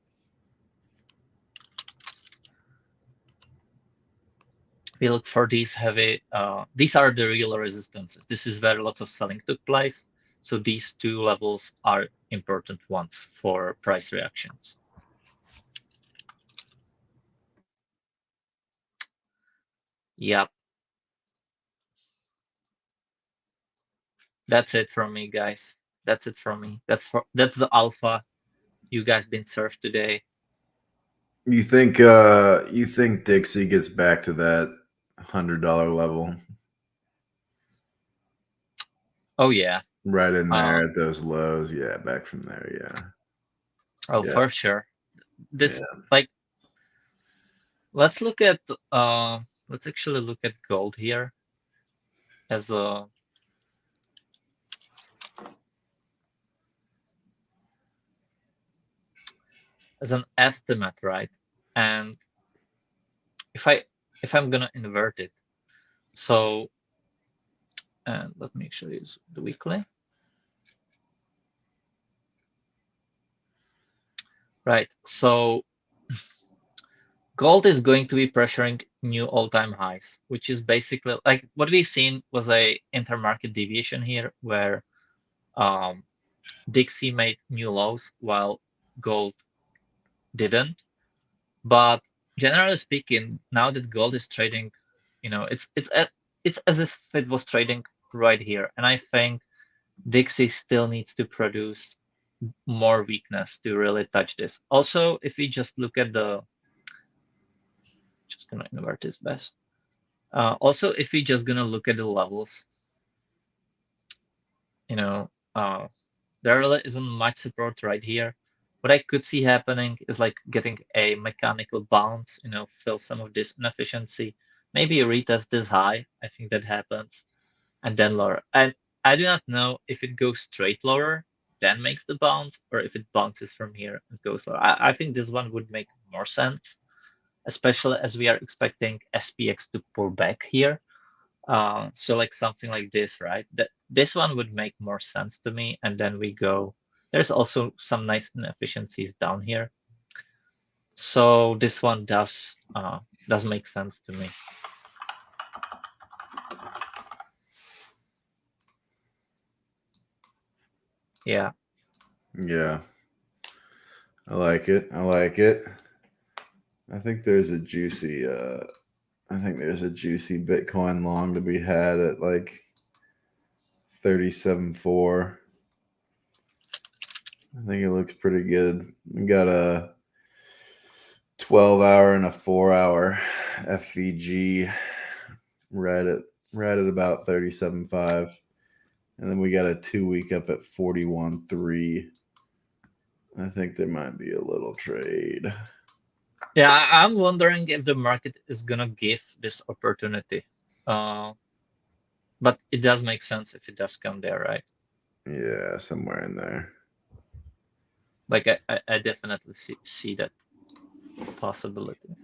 We look for these heavy, these are the real resistances. This is where lots of selling took place. So these two levels are important ones for price reactions. Yep. That's it from me, guys. That's it from me. That's the alpha you guys been served today. You think Dixie gets back to that $100 level? Oh yeah. Right in there at those lows. Yeah, back from there, yeah. Oh, yeah. for sure. This like let's look at let's actually look at gold here as a an estimate, right? And if I'm gonna invert it, so and let me actually use the weekly. Right, so gold is going to be pressuring new all-time highs, which is basically like what we've seen was a intermarket deviation here where Dixie made new lows while gold didn't. But generally speaking, now that gold is trading, it's as if it was trading right here, and I think Dixie still needs to produce more weakness to really touch this. Also, if we just look at the, just gonna invert this best. Also, if we just gonna look at the levels, there really isn't much support right here. What I could see happening is like getting a mechanical bounce, fill some of this inefficiency, maybe retest this high. I think that happens, and then lower. And I do not know if it goes straight lower, then makes the bounce, or if it bounces from here and goes lower. I think this one would make more sense, especially as we are expecting SPX to pull back here. So like something like this, right? This one would make more sense to me. And then we go, there's also some nice inefficiencies down here. So this one does make sense to me. Yeah. Yeah. I like it. I think there's a juicy Bitcoin long to be had at like 37.4. I think it looks pretty good. We got a 12-hour and a 4-hour FVG right at about 37.5. And then we got a 2-week up at 41.3. I think there might be a little trade. Yeah, I'm wondering if the market is gonna give this opportunity. But it does make sense if it does come there, right? Yeah, somewhere in there. Like I definitely see that possibility.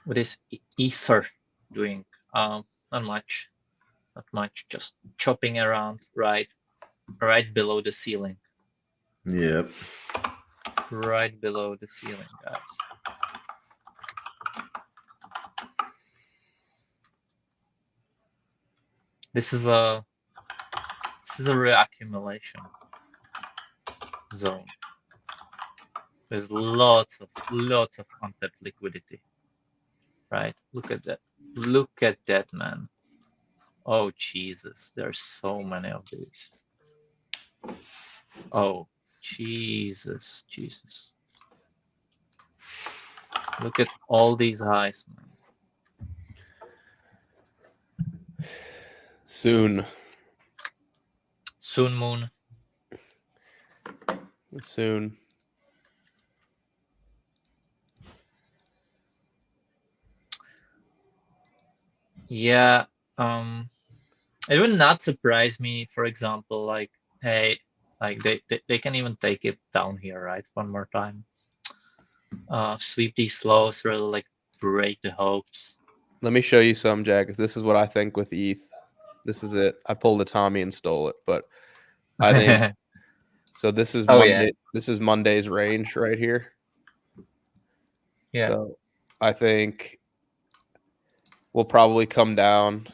What is Ether doing? Not much. Not much. Just chopping around right below the ceiling. Yep. Right below the ceiling, guys. This is a reaccumulation zone. There's lots of untapped liquidity. Right? Look at that. Look at that, man. Oh Jesus, there's so many of these. Oh Jesus. Look at all these highs, man. Soon. Moon. Soon. Yeah. It would not surprise me, for example, like, hey, like they can even take it down here, right? One more time. Sweep these lows, really like break the hopes. Let me show you some, Jack. This is what I think with ETH. This is it. I pulled a Tommy and stole it, but I think so. This is Monday. Yeah. This is Monday's range right here. Yeah. So I think we'll probably come down,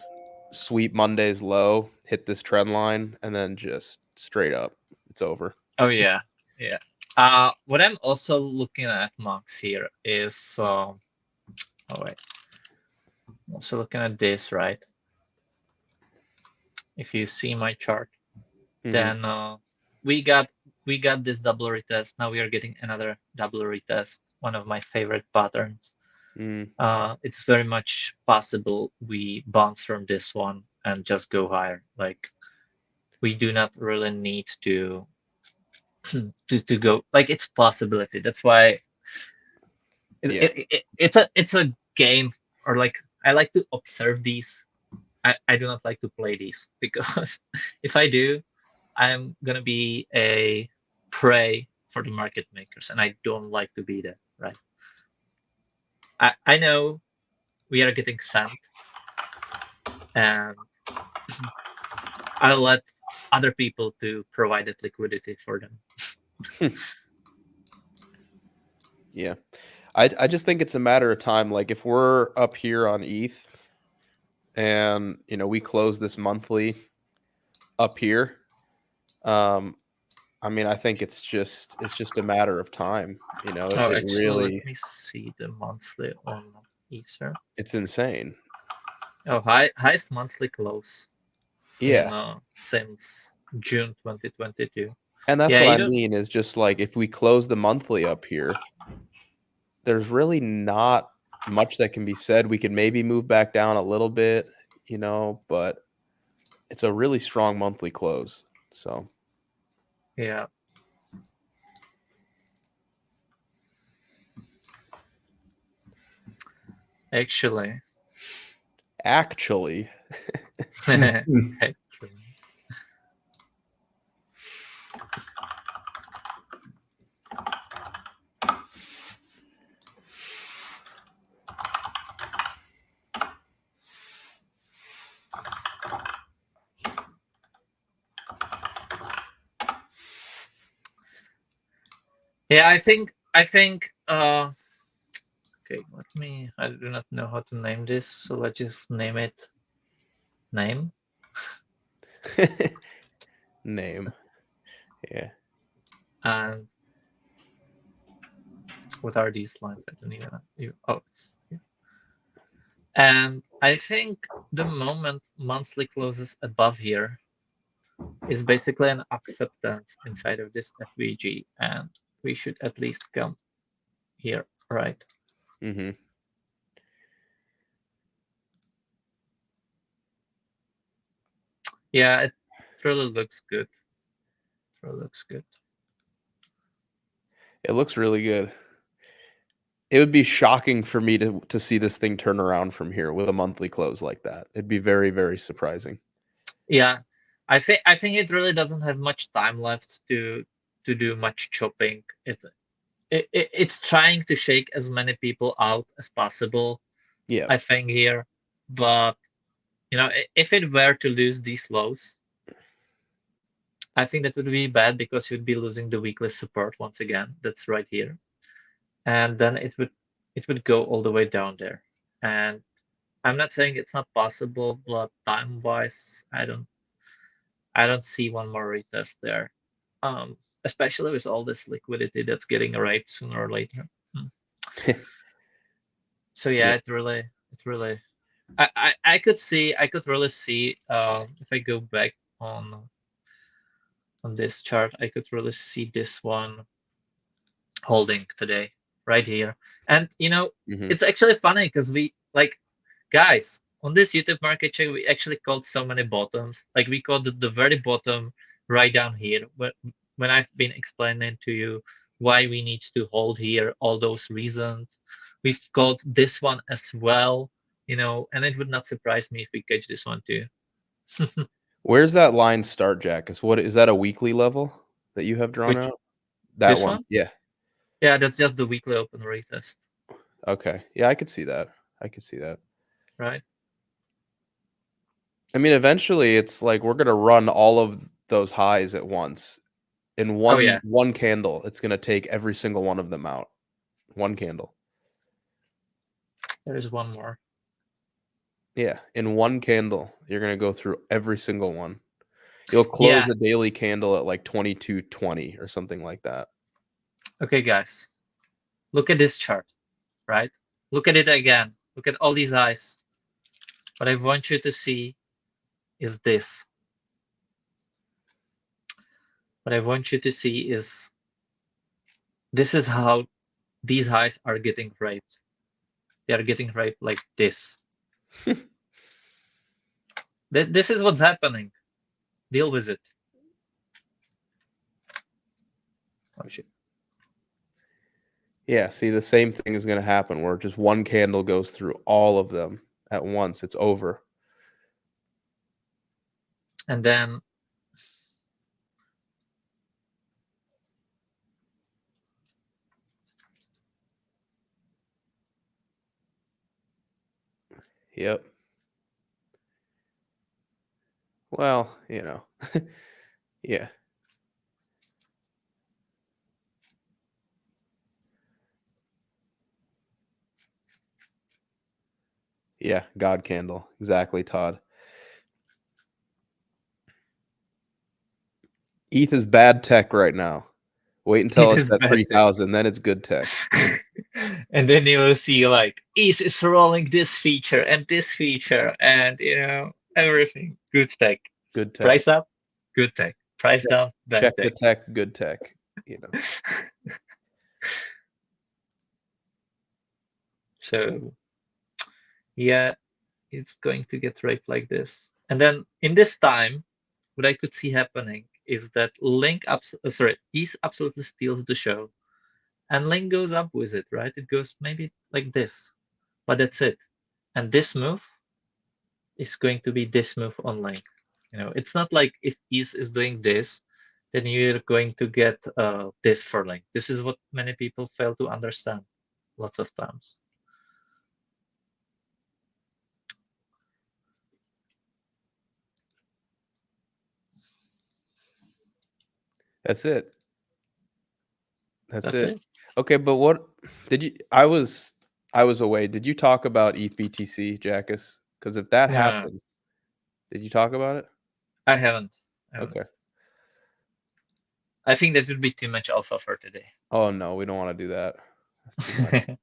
sweep Monday's low, hit this trend line, and then just straight up, it's over. Oh yeah. What I'm also looking at, Max, here is oh wait. I'm also looking at this, right? If you see my chart, then we got this double retest. Now we are getting another double retest. One of my favorite patterns. It's very much possible we bounce from this one and just go higher. Like, we do not really need to go. Like, it's possibility. That's why it's a game. Or like, I like to observe these. I do not like to play these, because if I do, I'm gonna be a prey for the market makers, and I don't like to be that, right? I know we are getting sent, and I'll let other people to provide that liquidity for them. Yeah, I just think it's a matter of time. Like, if we're up here on ETH and we close this monthly up here, I mean, I think it's just a matter of time. Actually, really, let me see the monthly on Ether. It's insane. Oh, highest monthly close. Yeah. Since June 2022. And that's what I mean, is just like, if we close the monthly up here, there's really not much that can be said. We could maybe move back down a little bit, but it's a really strong monthly close. So yeah. Actually. Yeah, I think okay, I do not know how to name this, so let's just name it name. Name. Yeah. And what are these lines? I don't even know. And I think the moment monthly closes above here, is basically an acceptance inside of this FVG, and we should at least come here, right? Mm-hmm. Yeah, it really looks good. Really looks good. It looks really good. It would be shocking for me to see this thing turn around from here with a monthly close like that. It'd be very, very surprising. Yeah, I think it really doesn't have much time left to do much chopping. It's trying to shake as many people out as possible. Yeah. I think here, but you know, if it were to lose these lows, I think that would be bad because you'd be losing the weekly support once again. That's right here, and then it would go all the way down there. And I'm not saying it's not possible, but time-wise, I don't see one more retest there. Especially with all this liquidity that's getting raped sooner or later. So yeah, it really I could really see if I go back on this chart, I could really see this one holding today right here. And you know, it's actually funny because we like guys on this YouTube market check, we actually called so many bottoms. Like we called the very bottom right down here when I've been explaining to you why we need to hold here, all those reasons. We've called this one as well, you know, and it would not surprise me if we catch this one too. Where's that line start, Jack? What is that, a weekly level that you have drawn Which out? That this one? one? Yeah. Yeah, that's just the weekly open retest. Okay. Yeah, I could see that. I could see that. Right. I mean, eventually it's like we're gonna run all of those highs at once in one candle. It's gonna take every single one of them out. One candle. There's one more. Yeah, in one candle, you're gonna go through every single one. You'll close a daily candle at like 22.20 or something like that. Okay, guys, look at this chart, right? Look at it again. Look at all these eyes. What I want you to see is this. What I want you to see is this is how these highs are getting raped. They are getting raped like this. This is what's happening. Deal with it. Oh shit. Yeah, see, the same thing is going to happen where just one candle goes through all of them at once. It's over. And then Yep. Well, you know. Yeah. Yeah, God candle. Exactly, Todd. ETH is bad tech right now. Wait until it's at 3,000, then it's good tech. And then you will see like ETH is rolling this feature and this feature and you know everything. Good tech. Good tech. Price up, good tech. Price down, bad check tech. the tech, good tech. You know. So yeah, it's going to get raped like this. And then in this time, what I could see happening is that ETH absolutely steals the show. And Link goes up with it, right? It goes maybe like this, but that's it. And this move is going to be this move on Link. You know, it's not like if ETH is doing this, then you're going to get this for Link. This is what many people fail to understand lots of times. That's it. That's it. it. Okay, but what did you? I was away. Did you talk about ETH BTC, Jackus? Because if that happens, did you talk about it? I haven't. Okay. I think that would be too much alpha for today. Oh no, we don't want to do that. That's too much.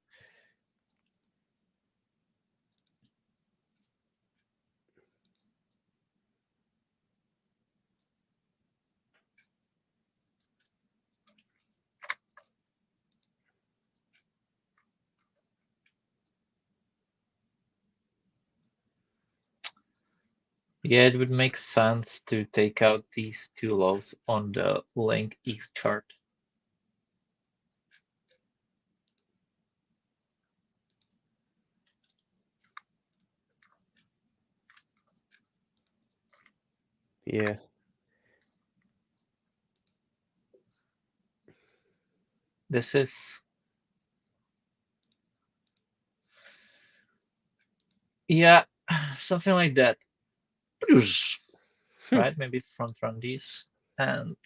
Yeah, it would make sense to take out these two lows on the link ETH chart. Yeah. This is, yeah, something like that. Right? Maybe front run these and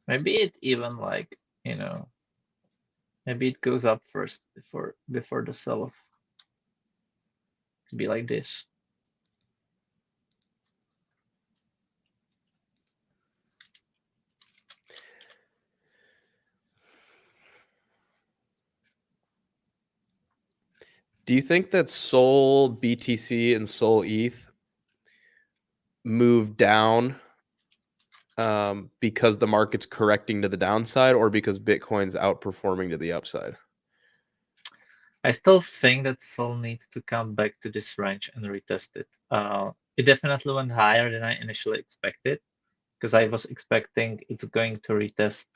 maybe it even like, you know, maybe it goes up first before the sell-off. Be like this. Do you think that Sol BTC and Sol ETH move down because the market's correcting to the downside, or because Bitcoin's outperforming to the upside? I still think that Sol needs to come back to this range and retest it. It definitely went higher than I initially expected, because I was expecting it's going to retest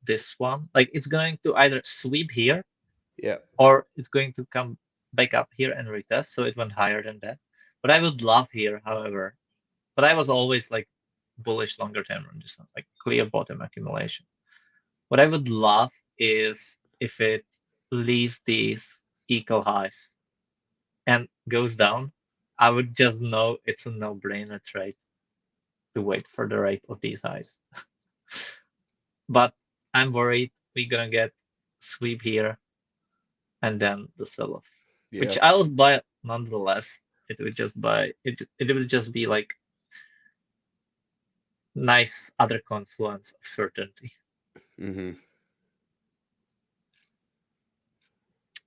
this one. Like it's going to either sweep here, Yeah. or it's going to come back up here and retest. So it went higher than that. But I would love here, however. But I was always like bullish longer term on this one, like clear bottom accumulation. What I would love is if it leaves these equal highs and goes down, I would just know it's a no-brainer trade to wait for the rate of these highs. But I'm worried we're gonna get sweep here and then the sell-off, which I will buy nonetheless. It would just be like nice other confluence of certainty. Mm-hmm.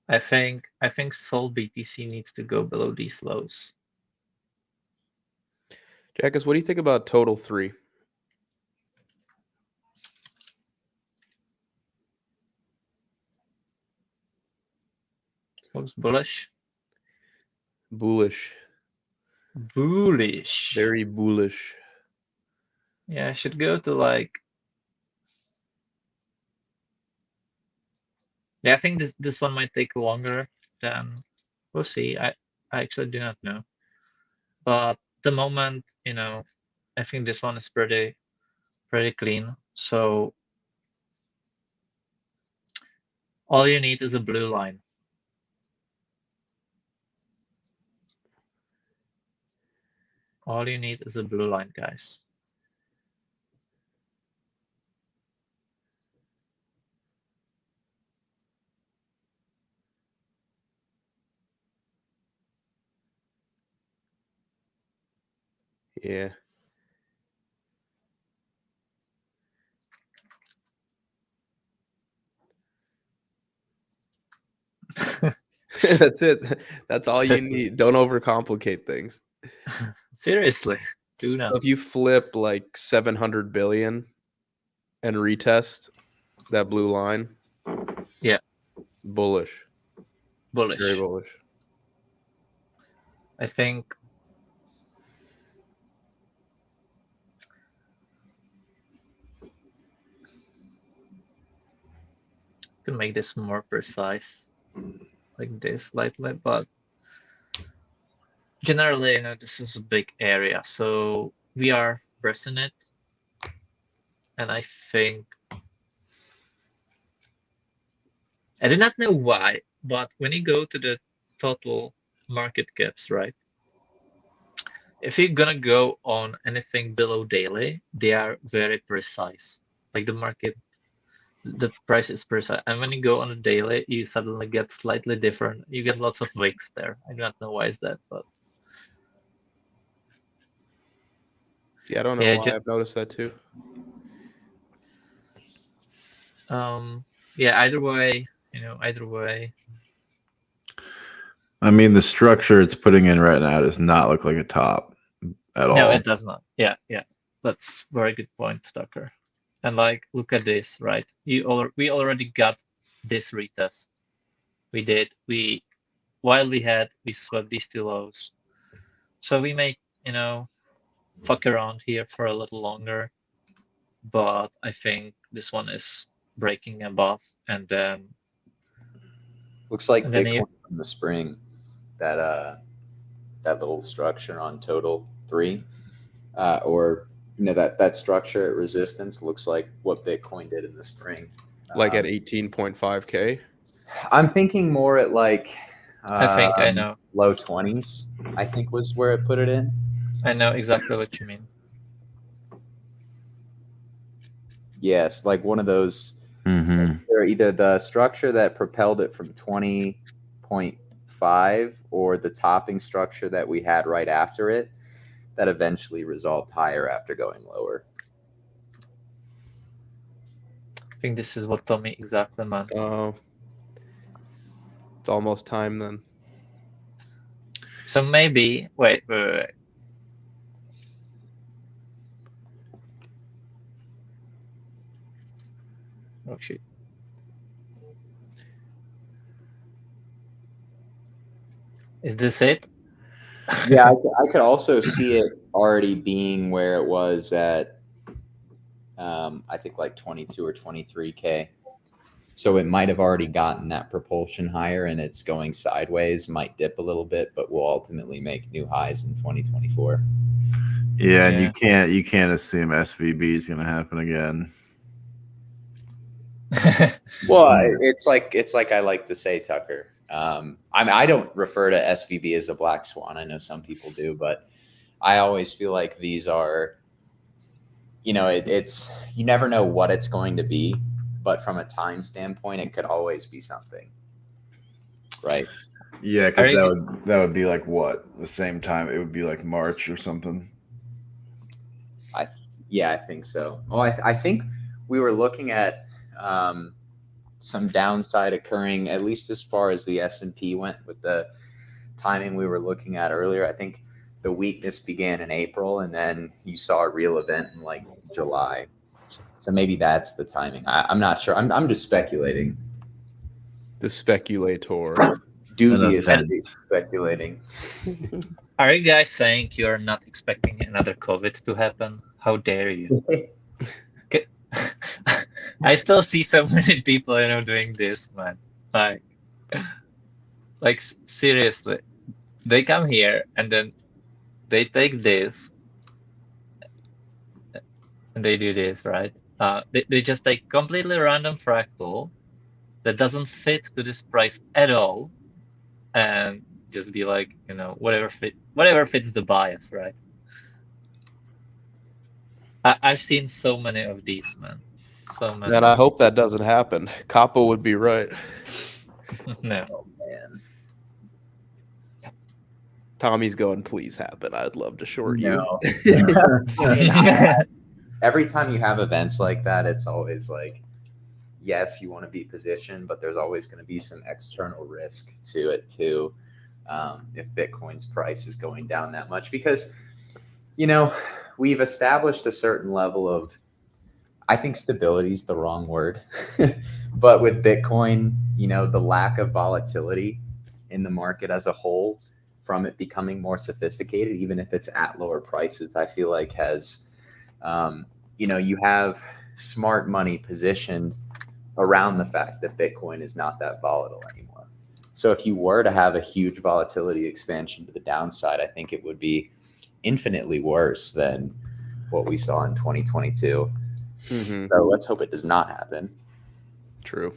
I think Sol BTC needs to go below these lows. Jackus, what do you think about total 3? Looks bullish. Bullish. Bullish. Very bullish. Yeah, I should go to like. Yeah, I think this one might take longer than. We'll see. I actually do not know. But the moment, you know, I think this one is pretty clean. So all you need is a blue line. All you need is a blue line, guys. Yeah. That's it. That's all you need. Don't overcomplicate things. Seriously, do not. So if you flip like 700 billion and retest that blue line, yeah, bullish. Very bullish. I think I can make this more precise, like this slightly, but generally, you know, this is a big area, so we are pressing it, and I think I do not know why, but when you go to the total market caps, right? If you're gonna go on anything below daily, they are very precise. Like the market, the price is precise. And when you go on a daily, you suddenly get slightly different. You get lots of wicks there. I do not know why is that, but yeah, I don't know why. I've noticed that too. Yeah, either way, you know, either way. I mean, the structure it's putting in right now does not look like a top at all. No, it does not. Yeah, yeah. That's very good point, Tucker. And like, look at this, right? We already got this retest. We did. While we swept these two lows. So we may, fuck around here for a little longer. But I think this one is breaking above, and then Looks like and then Bitcoin from the spring, that little structure on total 3, or that structure at resistance looks like what Bitcoin did in the spring. Like at 18.5K. I'm thinking more at like I think I know. low 20s. I think was where it put it in. I know exactly what you mean. Yes, like one of those. Mm-hmm. Or either the structure that propelled it from 20.5 or the topping structure that we had right after it that eventually resolved higher after going lower. I think this is what Tommy exactly meant. Oh, it's almost time then. So maybe wait. Oh shit. Is this it? Yeah, I could also see it already being where it was at, I think like 22 or 23K. So it might have already gotten that propulsion higher and it's going sideways, might dip a little bit, but will ultimately make new highs in 2024. Yeah, and you can't assume SVB is going to happen again. Well, it's like I like to say, Tucker. I don't refer to SVB as a black swan. I know some people do, but I always feel like these are, it's you never know what it's going to be, but from a time standpoint, it could always be something, right? Yeah, because that would be like what, the same time it would be like March or something. I think so. Well, I think we were looking at some downside occurring, at least as far as the S&P went with the timing we were looking at earlier. I think the weakness began in April, and then you saw a real event in like July. So maybe that's the timing. I'm not sure. I'm just speculating. The speculator. Dubiously speculating. Are you guys saying you're not expecting another COVID to happen? How dare you? I still see so many people, doing this, man. Like seriously, they come here and then they take this and they do this, right? They just take completely random fractal that doesn't fit to this price at all, and just be like, whatever fits the bias, right? I've seen so many of these, man. So many. And I hope that doesn't happen. Capo would be right. No. Oh, man. Tommy's going, please happen. I'd love to short you. Every time you have events like that, it's always like, yes, you want to be positioned, but there's always going to be some external risk to it too. If Bitcoin's price is going down that much, because, we've established a certain level of, I think stability is the wrong word, but with Bitcoin, the lack of volatility in the market as a whole from it becoming more sophisticated, even if it's at lower prices, I feel like has, you have smart money positioned around the fact that Bitcoin is not that volatile anymore. So if you were to have a huge volatility expansion to the downside, I think it would be infinitely worse than what we saw in 2022. Mm-hmm. So let's hope it does not happen. True.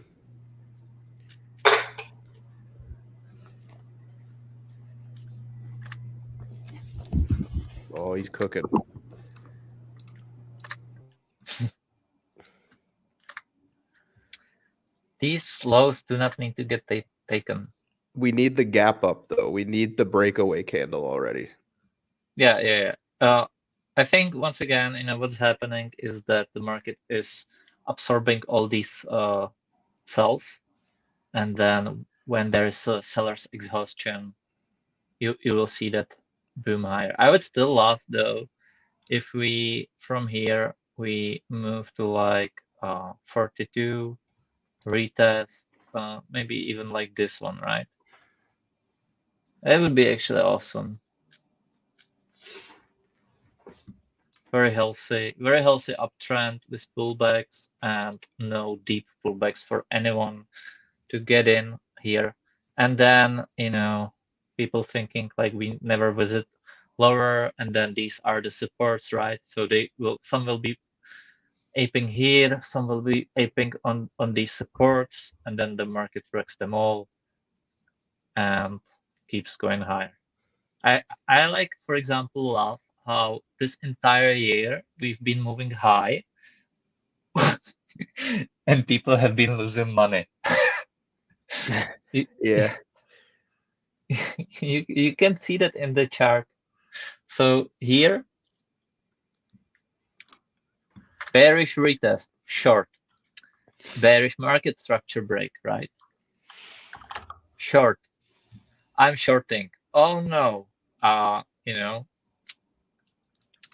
Oh, he's cooking. These lows do not need to get taken. We need the gap up, though. We need the breakaway candle already. Yeah. I think once again, what's happening is that the market is absorbing all these sells, and then when there is a seller's exhaustion, you will see that boom higher. I would still love, though, if we from here we move to like 42, retest, maybe even like this one, right? That would be actually awesome. Very healthy uptrend with pullbacks and no deep pullbacks for anyone to get in here. And then, people thinking like we never visit lower, and then these are the supports, right? So some will be aping here, some will be aping on these supports, and then the market wrecks them all and keeps going higher. I like, for example, love how this entire year we've been moving high and people have been losing money. Yeah. You can see that in the chart. So here, bearish retest, short. Bearish market structure break, right? Short. I'm shorting. Oh no. Oh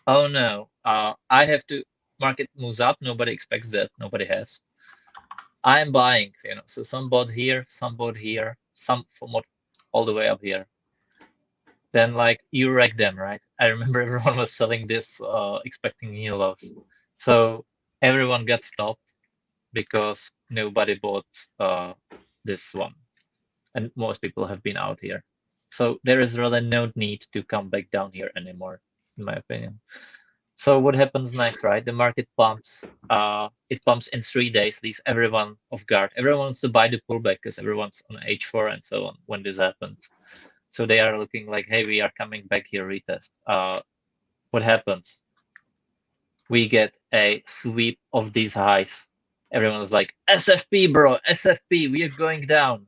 no. I have to. Market moves up. Nobody expects that. Nobody has. I'm buying. So some bought here, some bought here, some from all the way up here. Then like you wreck them, right? I remember everyone was selling this, expecting new lows. So everyone got stopped because nobody bought this one, and most people have been out here. So there is really no need to come back down here anymore, in my opinion. So what happens next, right? The market pumps. It pumps in 3 days, leaves everyone off guard. Everyone wants to buy the pullback because everyone's on H4 and so on when this happens. So they are looking like, hey, we are coming back here, retest. What happens? We get a sweep of these highs. Everyone's like, SFP, bro, SFP, we are going down.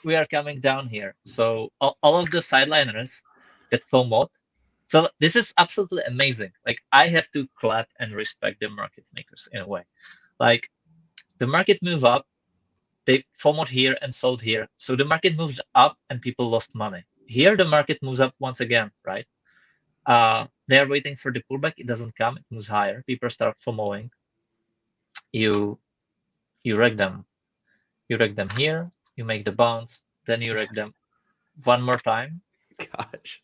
We are coming down here. So all of the sideliners get FOMO'd. So this is absolutely amazing. Like, I have to clap and respect the market makers in a way. Like, the market moved up, they FOMO'd here and sold here. So the market moved up and people lost money. Here the market moves up once again, right? They are waiting for the pullback. It doesn't come. It moves higher. People start FOMOing. You wreck them. You wreck them here. You make the bounce. Then you wreck them one more time. Gosh,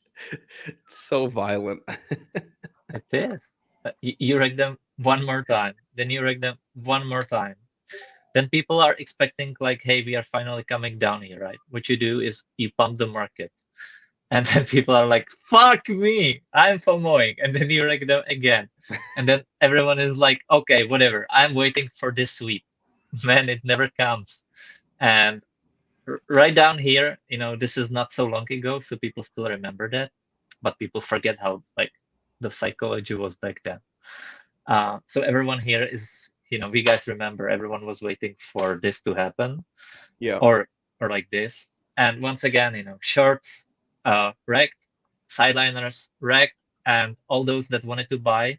it's so violent. It is. You wreck them one more time. Then you wreck them one more time. Then people are expecting like, hey, we are finally coming down here, right? What you do is you pump the market. And then people are like, fuck me, I'm FOMOing. And then you wreck them again. And then everyone is like, okay, whatever. I'm waiting for this sweep. Man, it never comes. And right down here, this is not so long ago, so people still remember that. But people forget how like the psychology was back then. So everyone here is, we guys remember everyone was waiting for this to happen. Yeah. Or like this. And once again, shorts wrecked, sideliners wrecked, and all those that wanted to buy,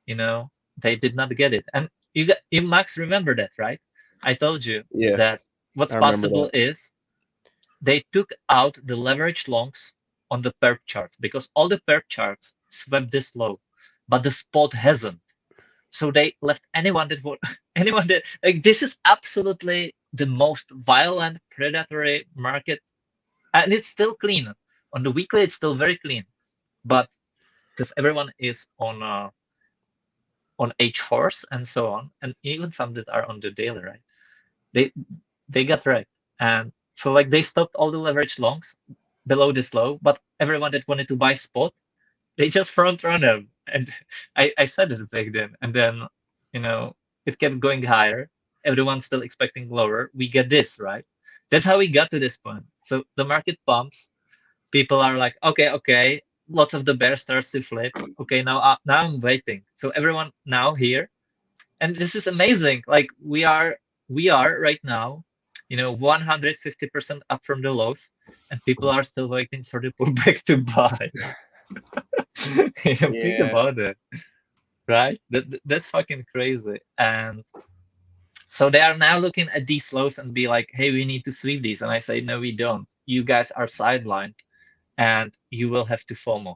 they did not get it. And you Max, remember that, right? I told you that what's possible is they took out the leverage longs on the perp charts because all the perp charts swept this low, but the spot hasn't. So they left anyone that like, this is absolutely the most violent predatory market, and it's still clean. On the weekly, it's still very clean, but because everyone is on H4s and so on, and even some that are on the daily, right? They got wrecked, and so like they stopped all the leverage longs below this low, but everyone that wanted to buy spot, they just front run them. And I said it back then, and then it kept going higher. Everyone's still expecting lower. We get this, right? That's how we got to this point. So the market pumps. People are like, okay. Lots of the bear starts to flip. Okay, now I'm waiting. So everyone now here, and this is amazing. Like we are right now, 150% up from the lows, and people are still waiting for the pullback to buy. Think about it, right? That's fucking crazy. And so they are now looking at these lows and be like, hey, we need to sweep these. And I say, no, we don't. You guys are sidelined and you will have to FOMO.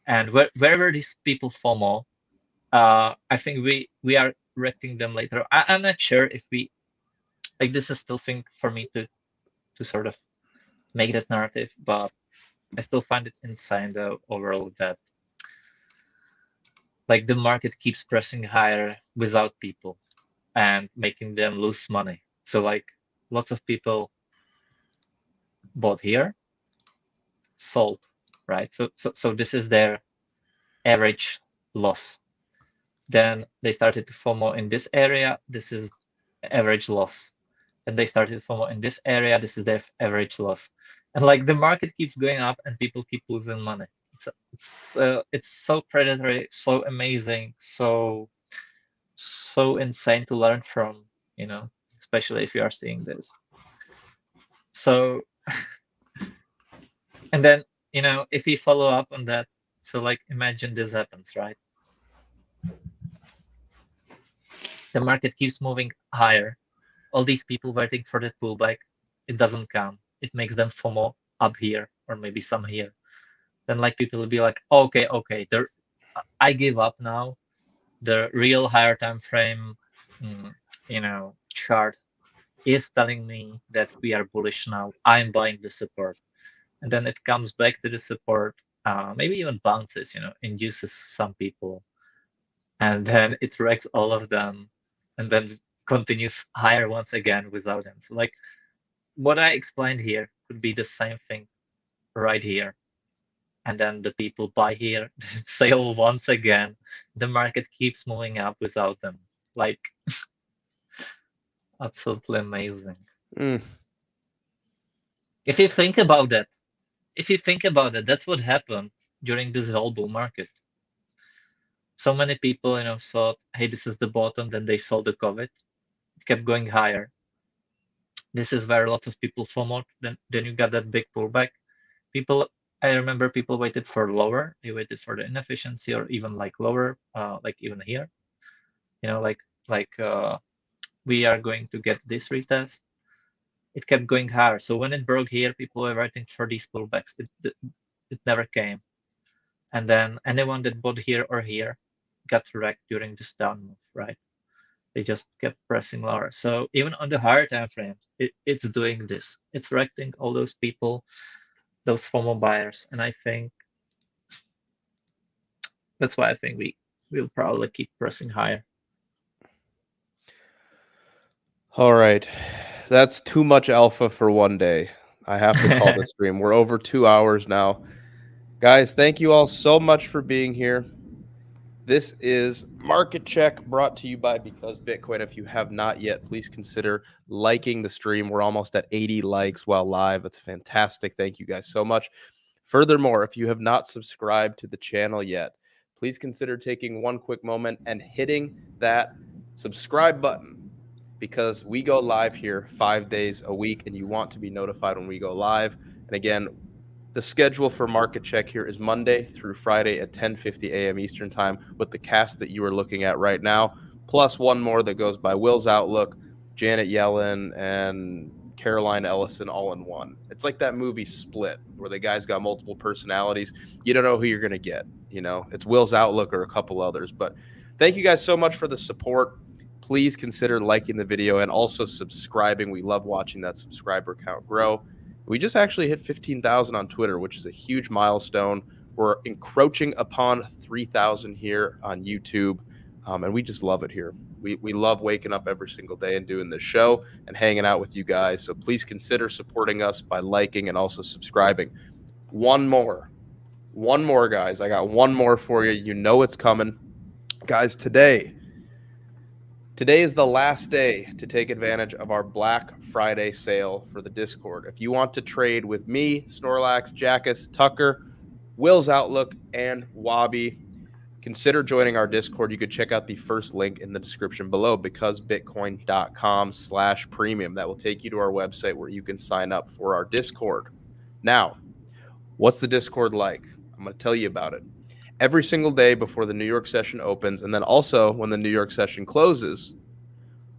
And wherever these people FOMO, I think we are correcting them later. I'm not sure if we like this is still thing for me to sort of make that narrative, but I still find it insane though overall that like the market keeps pressing higher without people and making them lose money. So like lots of people bought here, sold, right? So this is their average loss. Then they started to FOMO in this area. This is average loss. Then they started FOMO in this area. This is their average loss. And like the market keeps going up and people keep losing money. It's so predatory, so amazing, so insane to learn from, especially if you are seeing this. So, and then, if we follow up on that, so like imagine this happens, right? The market keeps moving higher. All these people waiting for that pullback, it doesn't come. It makes them FOMO up here or maybe some here. Then like people will be like, okay, I give up now. The real higher time frame, chart is telling me that we are bullish now. I'm buying the support, and then it comes back to the support. Maybe even bounces, induces some people, and then it wrecks all of them, and then continues higher once again without them. So like what I explained here could be the same thing right here. And then the people buy here, sell once again. The market keeps moving up without them. Like absolutely amazing. If you think about that, that's what happened during this whole bull market. So many people, thought, hey, this is the bottom. Then they saw the COVID. It kept going higher. This is where lots of people FOMO. Then you got that big pullback. I remember people waited for lower. They waited for the inefficiency or even like lower, like even here. We are going to get this retest. It kept going higher. So when it broke here, people were waiting for these pullbacks. It never came. And then anyone that bought here or here got wrecked during this down move, right? They just kept pressing lower. So even on the higher time frames, it's doing this. It's wrecking all those people, those FOMO buyers. And I think that's why I think we'll probably keep pressing higher. All right. That's too much alpha for one day. I have to call the stream. We're over 2 hours now. Guys, thank you all so much for being here. This is Market Check brought to you by Because Bitcoin. If you have not yet, please consider liking the stream. We're almost at 80 likes while live. It's fantastic. Thank you guys so much. Furthermore, if you have not subscribed to the channel yet, please consider taking one quick moment and hitting that subscribe button, because we go live here 5 days a week and you want to be notified when we go live. And again, the schedule for Market Check here is Monday through Friday at 10:50 a.m. Eastern Time with the cast that you are looking at right now, plus one more that goes by Will's Outlook, Janet Yellen, and Caroline Ellison all in one. It's like that movie Split, where the guy's got multiple personalities. You don't know who you're going to get. It's Will's Outlook or a couple others. But thank you guys so much for the support. Please consider liking the video and also subscribing. We love watching that subscriber count grow. We just actually hit 15,000 on Twitter, which is a huge milestone. We're encroaching upon 3,000 here on YouTube, and we just love it here. We love waking up every single day and doing this show and hanging out with you guys. So please consider supporting us by liking and also subscribing. One more, guys. I got one more for you. You know it's coming. Guys, Today is the last day to take advantage of our Black Friday sale for the Discord. If you want to trade with me, Snorlax, Jackus, Tucker, Will's Outlook, and Wabi, consider joining our Discord. You could check out the first link in the description below, becausebitcoin.com/premium. That will take you to our website where you can sign up for our Discord. Now, what's the Discord like? I'm going to tell you about it. Every single day before the New York session opens, and then also when the New York session closes,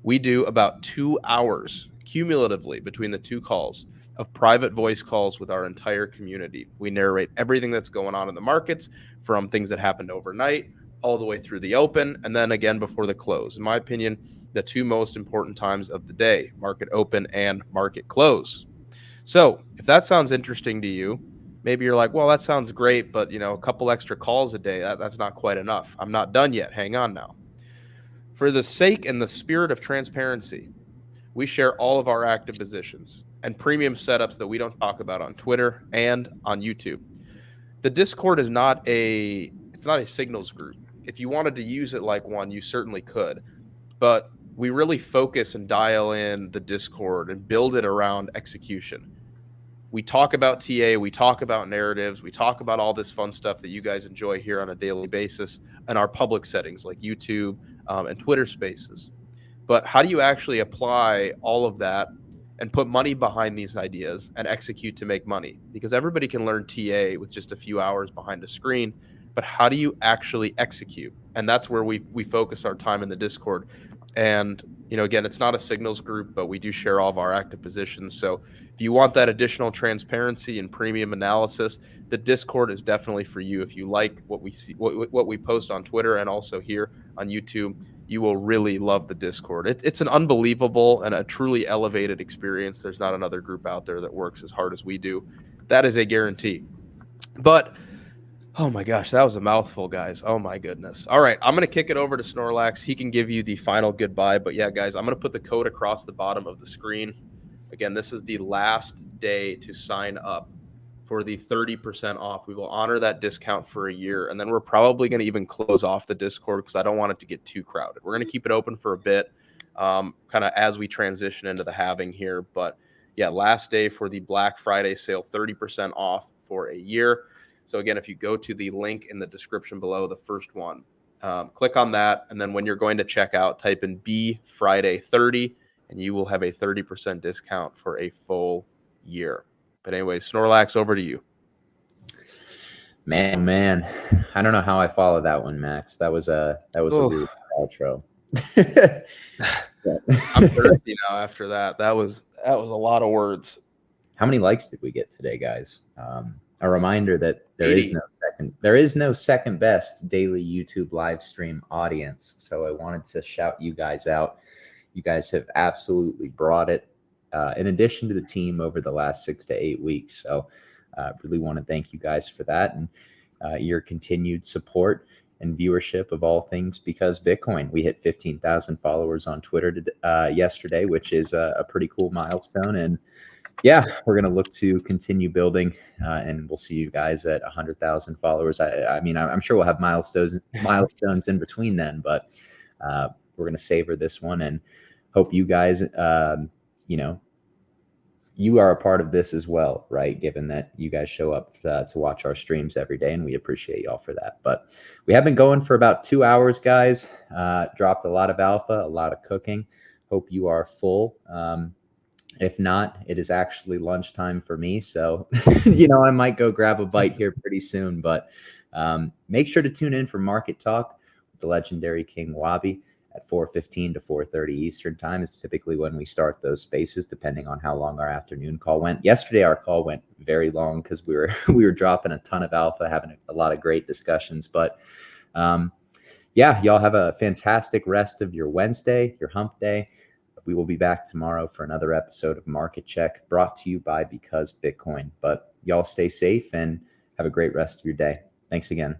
we do about 2 hours cumulatively between the two calls of private voice calls with our entire community. We narrate everything that's going on in the markets, from things that happened overnight all the way through the open, and then again before the close. In my opinion, the two most important times of the day, market open and market close. So if that sounds interesting to you, maybe you're like, well, that sounds great, but a couple extra calls a day, that's not quite enough. I'm not done yet. Hang on now. For the sake and the spirit of transparency, we share all of our active positions and premium setups that we don't talk about on Twitter and on YouTube. The Discord is not a signals group. If you wanted to use it like one, you certainly could. But we really focus and dial in the Discord and build it around execution. We talk about TA, we talk about narratives, we talk about all this fun stuff that you guys enjoy here on a daily basis in our public settings like YouTube and Twitter Spaces. But how do you actually apply all of that and put money behind these ideas and execute to make money? Because everybody can learn TA with just a few hours behind a screen, but how do you actually execute? And that's where we focus our time in the Discord. And, again, it's not a signals group, but we do share all of our active positions. So if you want that additional transparency and premium analysis, the Discord is definitely for you. If you like what we see, what we post on Twitter and also here on YouTube, you will really love the Discord. It's an unbelievable and a truly elevated experience. There's not another group out there that works as hard as we do. That is a guarantee. But oh my gosh, that was a mouthful, guys. Oh my goodness. All right, I'm going to kick it over to Snorlax. He can give you the final goodbye. But yeah, guys, I'm going to put the code across the bottom of the screen. Again, this is the last day to sign up for the 30% off. We will honor that discount for a year, and then we're probably going to even close off the Discord because I don't want it to get too crowded. We're going to keep it open for a bit, kind of as we transition into the halving here. But yeah, last day for the Black Friday sale, 30% off for a year. So again, if you go to the link in the description below, the first one, click on that. And then when you're going to check out, type in B Friday 30, and you will have a 30% discount for a full year. But anyway, Snorlax, over to you. Man, I don't know how I follow that one, Max. That was a weird outro. I'm thirsty now after that. That was a lot of words. How many likes did we get today, guys? A reminder that there is no second best daily YouTube live stream audience. So I wanted to shout you guys out. You guys have absolutely brought it. In addition to the team over the last 6 to 8 weeks. So really want to thank you guys for that and your continued support and viewership of all things because Bitcoin. We hit 15,000 followers on Twitter yesterday, which is a pretty cool milestone. And yeah, we're going to look to continue building and we'll see you guys at 100,000 followers. I mean, I'm sure we'll have milestones in between then, but we're going to savor this one and hope you guys, you are a part of this as well, right? Given that you guys show up to watch our streams every day, and we appreciate y'all for that. But we have been going for about 2 hours, guys. Dropped a lot of alpha, a lot of cooking. Hope you are full. If not, it is actually lunchtime for me. So, I might go grab a bite here pretty soon. But make sure to tune in for Market Talk with the legendary King Wabi at 4:15 to 4:30 Eastern time is typically when we start those spaces, depending on how long our afternoon call went. Yesterday, our call went very long because we were dropping a ton of alpha, having a lot of great discussions. But yeah, y'all have a fantastic rest of your Wednesday, your hump day. We will be back tomorrow for another episode of Market Check brought to you by Because Bitcoin. But y'all stay safe and have a great rest of your day. Thanks again.